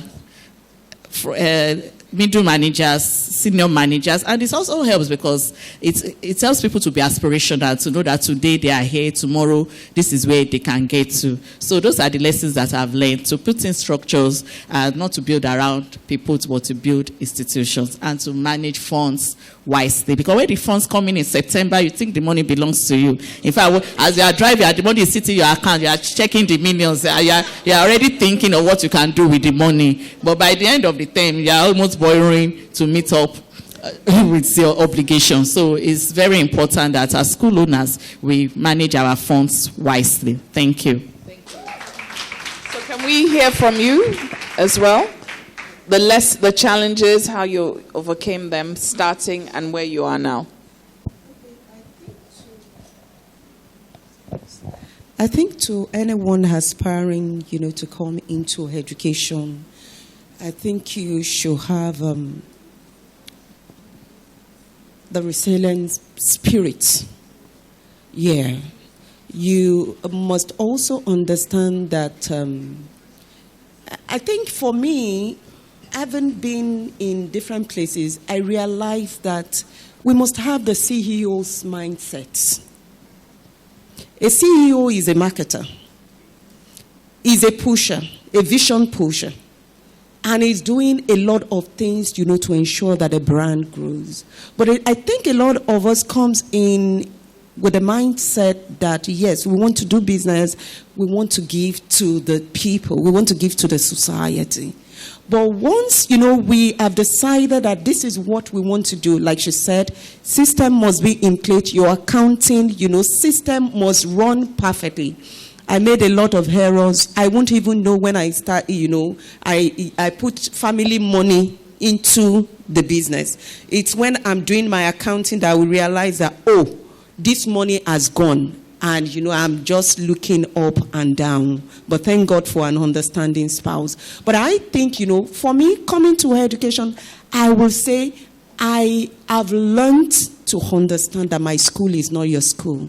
middle managers, senior managers, and it also helps because it helps people to be aspirational, to know that today they are here, tomorrow this is where they can get to. So those are the lessons that I've learned, to put in structures, not to build around people, but to build institutions, and to manage funds wisely. Because when the funds come in September, you think the money belongs to you. In fact, as you are driving, the money is sitting in your account, you are checking the millions, you are already thinking of what you can do with the money. But by the end of the term, you are almost borrowing to meet up with your obligations. So it's very important that as school owners, we manage our funds wisely. Thank you. Thank you. So can we hear from you as well? The challenges, how you overcame them, starting and where you are now. I think to anyone aspiring, to come into education, I think you should have the resilient spirit. Yeah. You must also understand that, I think for me, having been in different places, I realized that we must have the CEO's mindset. A CEO is a marketer, is a pusher, a vision pusher, and is doing a lot of things, to ensure that a brand grows. But I think a lot of us comes in with the mindset that, yes, we want to do business, we want to give to the people, we want to give to the society. But once, we have decided that this is what we want to do, like she said, system must be in place, your accounting, system must run perfectly. I made a lot of errors. I won't even know when I start, I put family money into the business. It's when I'm doing my accounting that I will realize that, this money has gone. And, I'm just looking up and down. But thank God for an understanding spouse. But I think, for me, coming to education, I will say I have learned to understand that my school is not your school.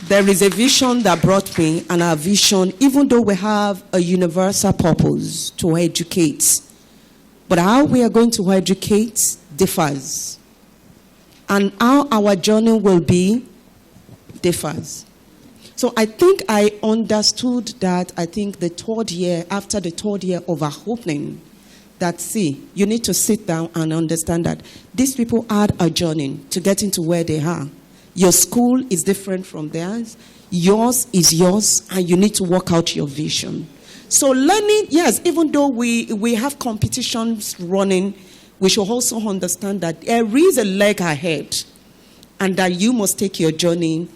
there is a vision that brought me, and our vision, even though we have a universal purpose to educate, but how we are going to educate differs. And how our journey will be differs. So I think I understood that, I think the third year, after the third year of our opening, that see, you need to sit down and understand that these people had a journey to get into where they are. Your school is different from theirs. Yours is yours, and you need to work out your vision. So learning, yes, even though we have competitions running, we should also understand that there is a leg ahead, and that you must take your journey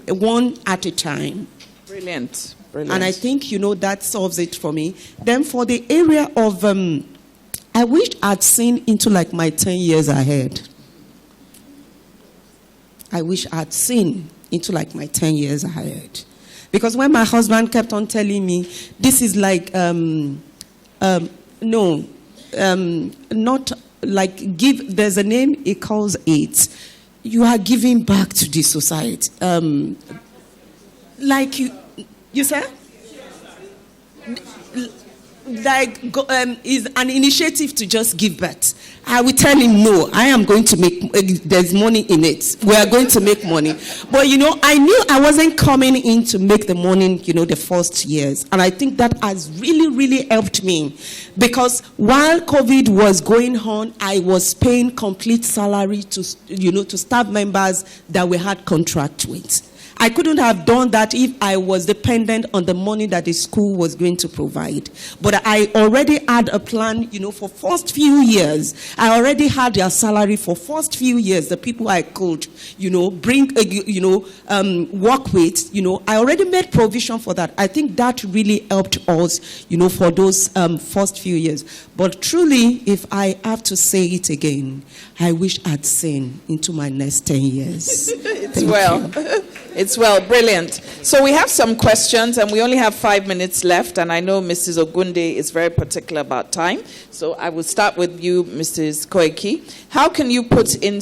one at a time. Brilliant. Brilliant. And I think, that solves it for me. Then for the area of, I wish I'd seen into like my 10 years ahead. I wish I'd seen into like my 10 years ahead. Because when my husband kept on telling me, this is like, not like there's a name he calls it. You are giving back to the society. Like you said? Like is an initiative to just give birth. I will tell him, no, I am going to make, there's money in it. We are going to make money. But, I knew I wasn't coming in to make the money, the first years. And I think that has really, really helped me. Because while COVID was going on, I was paying complete salary to staff members that we had contract with. I couldn't have done that if I was dependent on the money that the school was going to provide. But I already had a plan, for first few years. I already had their salary for first few years. The people I could, bring, work with, I already made provision for that. I think that really helped us, for those first few years. But truly, if I have to say it again, I wish I'd seen into my next 10 years. It's well, brilliant. So we have some questions, and we only have 5 minutes left, and I know Mrs. Ogunde is very particular about time. So I will start with you, Mrs. Koiki. How can you put in a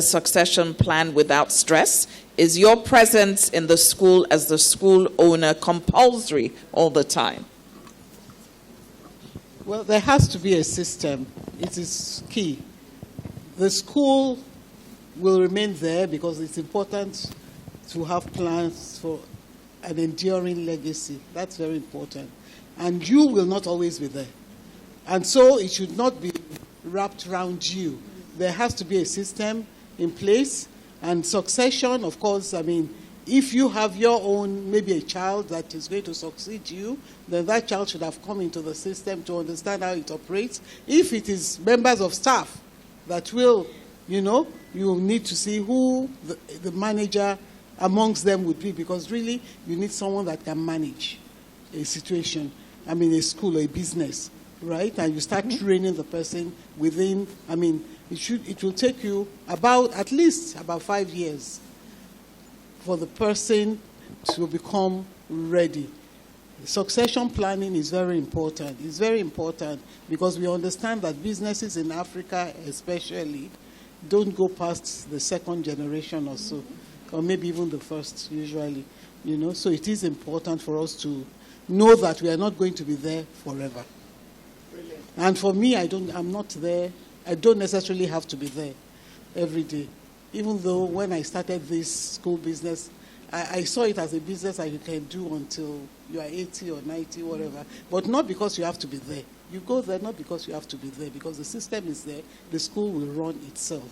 succession plan without stress? Is your presence in the school as the school owner compulsory all the time? Well, there has to be a system. It is key. The school will remain there because it's important to have plans for an enduring legacy. That's very important. And you will not always be there. And so it should not be wrapped around you. There has to be a system in place. And succession, of course, if you have your own, maybe a child that is going to succeed you, then that child should have come into the system to understand how it operates. If it is members of staff that will, you need to see who the manager amongst them would be, because really you need someone that can manage a situation, a school or a business, right? And you start training the person within, it will take you at least about 5 years for the person to become ready. Succession planning is very important. It's very important because we understand that businesses in Africa especially don't go past the second generation or so, or maybe even the first usually, So it is important for us to know that we are not going to be there forever. Brilliant. And for me, I'm not there. I don't necessarily have to be there every day. Even though when I started this school business, I saw it as a business that you can do until you are 80 or 90, whatever. But not because you have to be there. You go there not because you have to be there, because the system is there. The school will run itself.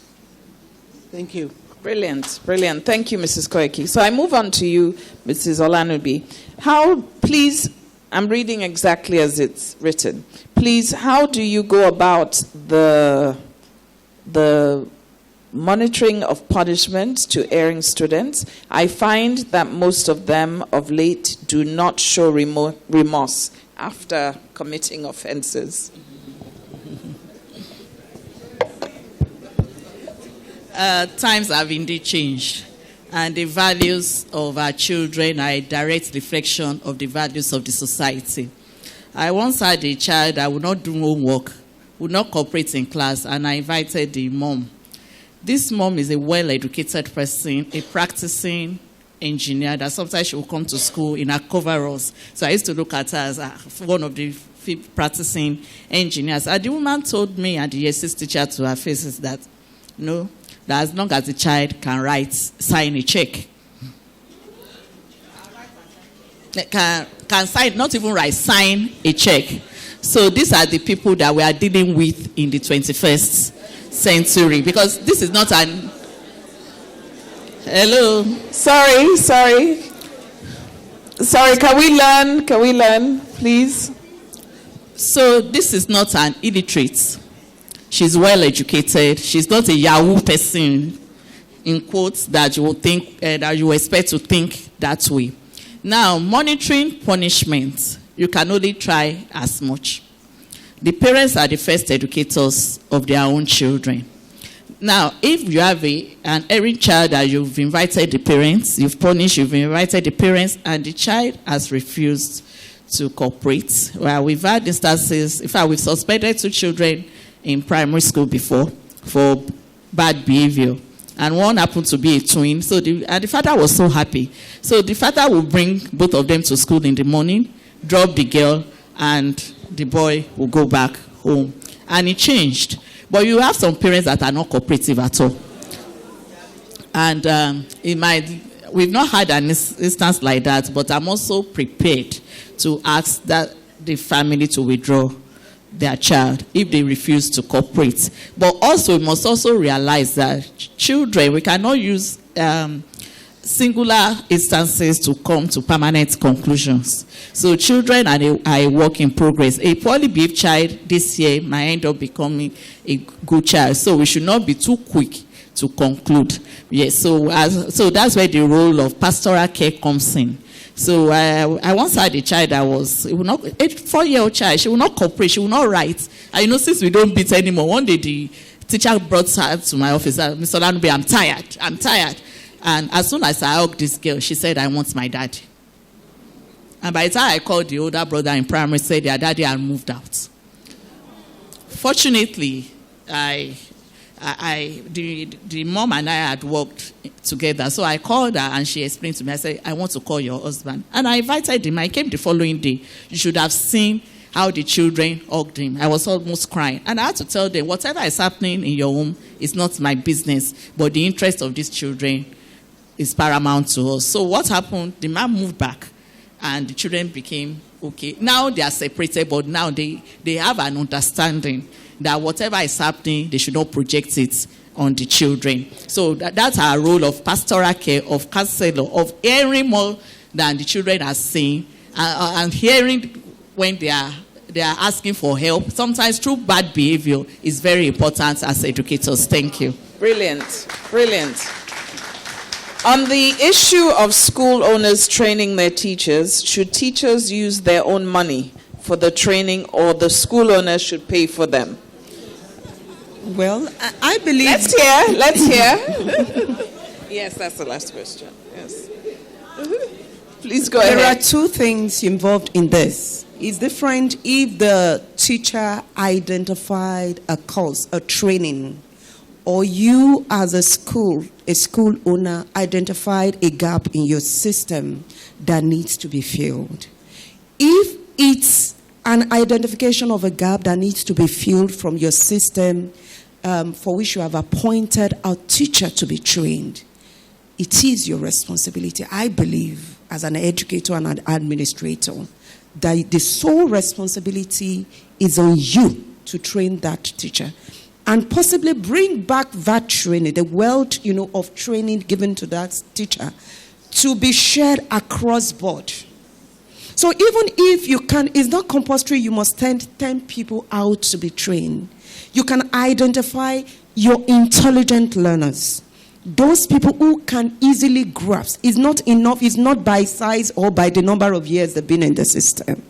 Thank you. Brilliant, brilliant. Thank you, Mrs. Koiki. So I move on to you, Mrs. Olanubi. Please, I'm reading exactly as it's written. Please, how do you go about the monitoring of punishment to erring students? I find that most of them of late do not show remorse after committing offenses. Times have indeed changed, and the values of our children are a direct reflection of the values of the society. I once had a child that would not do homework, would not cooperate in class, and I invited the mom. This mom is a well-educated person, a practicing engineer that sometimes she will come to school in her coveralls. So I used to look at her as one of the practicing engineers. And the woman told me and the ESS teacher to her faces that, no, that as long as the child can sign a check, can sign, not even sign a check. So these are the people that we are dealing with in the 21st century, because this is not an... Hello? Sorry, can we learn, please? So this is not an illiterate. She's well educated. She's not a Yahoo person, in quotes, that you would think, that you expect to think that way. Now, monitoring punishment, you can only try as much. The parents are the first educators of their own children. Now, if you have an erring child that you've invited the parents, you've punished, you've invited the parents, and the child has refused to cooperate. Well, we've had instances, in fact, we've suspended 2 children in primary school before for bad behavior. And one happened to be a twin. So the father was so happy. So the father will bring both of them to school in the morning, drop the girl, and the boy will go back home. And it changed. But you have some parents that are not cooperative at all. And we've not had an instance like that, but I'm also prepared to ask that the family to withdraw their child if they refuse to cooperate. But also, we must also realize that children, we cannot use singular instances to come to permanent conclusions. So children are a work in progress. A poorly behaved child this year might end up becoming a good child. So we should not be too quick to conclude. Yes, so that's where the role of pastoral care comes in. So I once had a child that was a 4-year-old child. She will not cooperate. She will not write. And since we don't beat anymore, one day the teacher brought her to my office. Mr. Lanube, I'm tired. And as soon as I hugged this girl, she said, I want my daddy. And by the time I called the older brother in primary, said their daddy had moved out. Fortunately, the mom and I had worked together. So I called her and she explained to me. I said, I want to call your husband. And I invited him. I came the following day. You should have seen how the children hugged him. I was almost crying. And I had to tell them, whatever is happening in your home is not my business. But the interest of these children is paramount to us. So what happened? The man moved back. And the children became okay. Now they are separated. But now they have an understanding that whatever is happening, they should not project it on the children. So that's our role of pastoral care, of counselor, of hearing more than the children are saying, and hearing when they are asking for help. Sometimes through bad behavior is very important as educators. Thank you. Brilliant. On the issue of school owners training their teachers, should teachers use their own money for the training, or the school owners should pay for them? Well, I believe... Let's hear. Yes, that's the last question. Yes. Please go ahead. There are 2 things involved in this. It's different if the teacher identified a course, a training, or you as a school owner identified a gap in your system that needs to be filled. If it's an identification of a gap that needs to be filled from your system, for which you have appointed a teacher to be trained, it is your responsibility, I believe, as an educator and an administrator, that the sole responsibility is on you to train that teacher and possibly bring back that training, the wealth, of training given to that teacher, to be shared across board. So even if you can, it's not compulsory, you must send 10 people out to be trained. You can identify your intelligent learners. Those people who can easily grasp. It's not enough, it's not by size or by the number of years they've been in the system.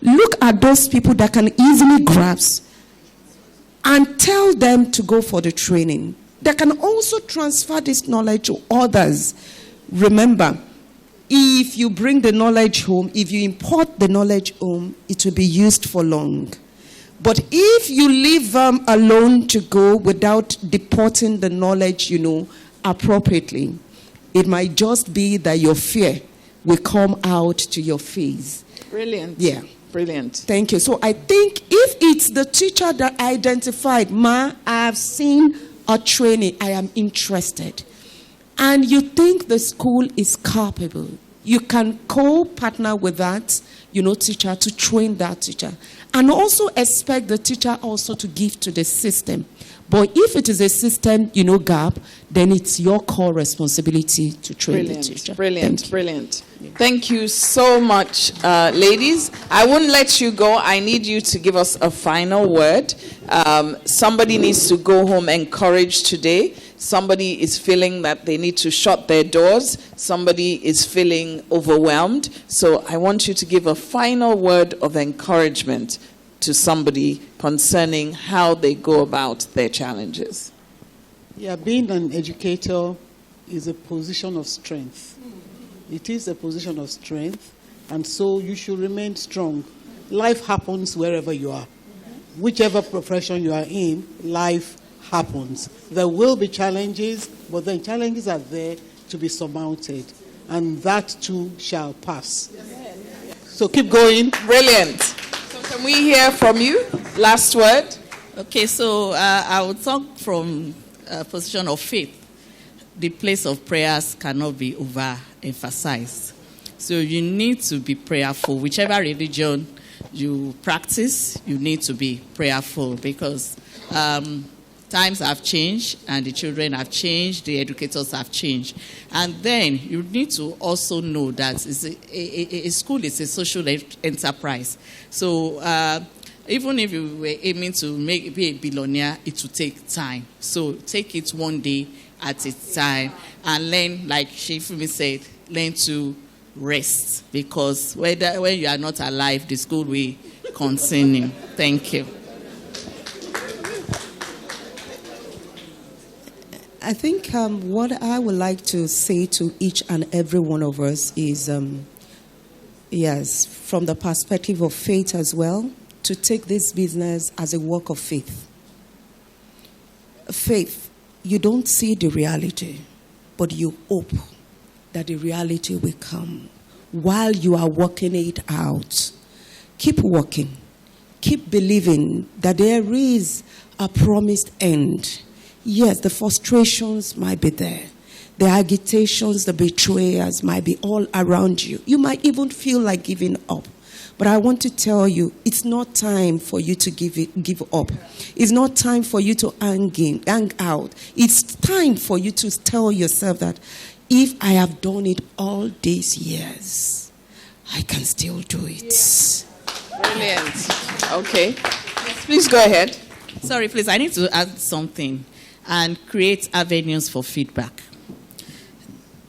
Look at those people that can easily grasp and tell them to go for the training. They can also transfer this knowledge to others. Remember, if you bring the knowledge home, if you import the knowledge home, it will be used for long. But if you leave them alone to go without deporting the knowledge, appropriately, it might just be that your fear will come out to your face. Brilliant. Yeah. Brilliant. Thank you. So I think if it's the teacher that identified, I have seen a training, I am interested, and you think the school is capable, you can co-partner with that, teacher to train that teacher. And also expect the teacher also to give to the system. But if it is a system, gap, then it's your core responsibility to train the teacher. Brilliant. Thank you so much, ladies. I wouldn't let you go. I need you to give us a final word. Somebody needs to go home encouraged today. Somebody is feeling that they need to shut their doors. Somebody is feeling overwhelmed. So I want you to give a final word of encouragement to somebody concerning how they go about their challenges. Yeah, being an educator is a position of strength. It is a position of strength, and so you should remain strong. Life happens wherever you are. Whichever profession you are in, life happens. There will be challenges, but then challenges are there to be surmounted, and that too shall pass. So keep going. Brilliant. So can we hear from you? Last word. Okay, so I will talk from a position of faith. The place of prayers cannot be overemphasized. So you need to be prayerful. Whichever religion you practice, you need to be prayerful, because times have changed and the children have changed, the educators have changed. And then you need to also know that a school is a social enterprise. So even if you were aiming to be a billionaire, it will take time. So take it one day at a time and learn, like Shifumi said, learn to rest, because when you are not alive, the school will continue. Thank you. I think what I would like to say to each and every one of us is, yes, from the perspective of faith as well, to take this business as a work of faith. Faith, you don't see the reality, but you hope that the reality will come while you are working it out. Keep working. Keep believing that there is a promised end. Yes, the frustrations might be there. The agitations, the betrayers might be all around you. You might even feel like giving up. But I want to tell you, it's not time for you to give up. It's not time for you to hang out. It's time for you to tell yourself that if I have done it all these years, I can still do it. Brilliant. Okay. Please go ahead. Sorry, please, I need to add something. And create avenues for feedback.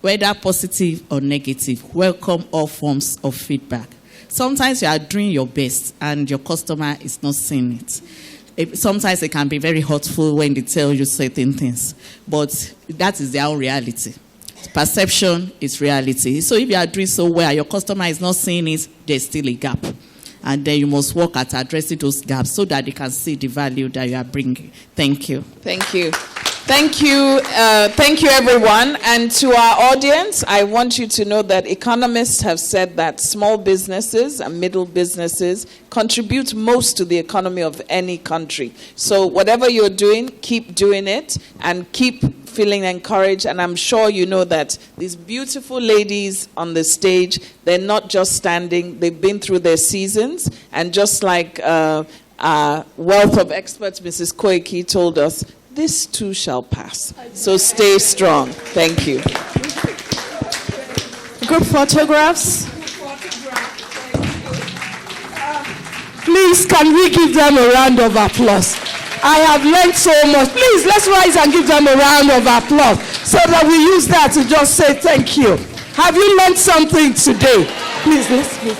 Whether positive or negative, welcome all forms of feedback. Sometimes you are doing your best and your customer is not seeing it. Sometimes it can be very hurtful when they tell you certain things, but that is their own reality. Perception is reality. So if you are doing so well, your customer is not seeing it, there's still a gap. And then you must work at addressing those gaps so that they can see the value that you are bringing. Thank you. Thank you. Thank you. Thank you, everyone. And to our audience, I want you to know that economists have said that small businesses and middle businesses contribute most to the economy of any country. So whatever you're doing, keep doing it and keep feeling encouraged. And I'm sure you know that these beautiful ladies on the stage, they're not just standing, they've been through their seasons. And just like our wealth of experts, Mrs. Koiki, told us, this too shall pass. So stay strong. Thank you. Group photographs. Please, can we give them a round of applause? I have learned so much. Please, let's rise and give them a round of applause so that we use that to just say thank you. Have you learned something today? Please, let's move.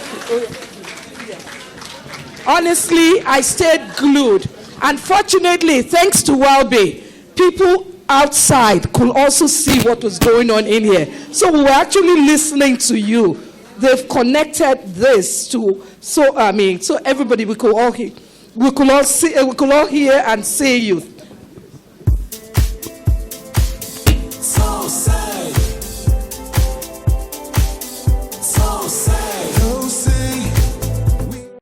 Honestly, I stayed glued. And fortunately, thanks to Welby, people outside could also see what was going on in here. So we were actually listening to you. They've connected this to, so everybody, we could all hear. we could all hear and see you.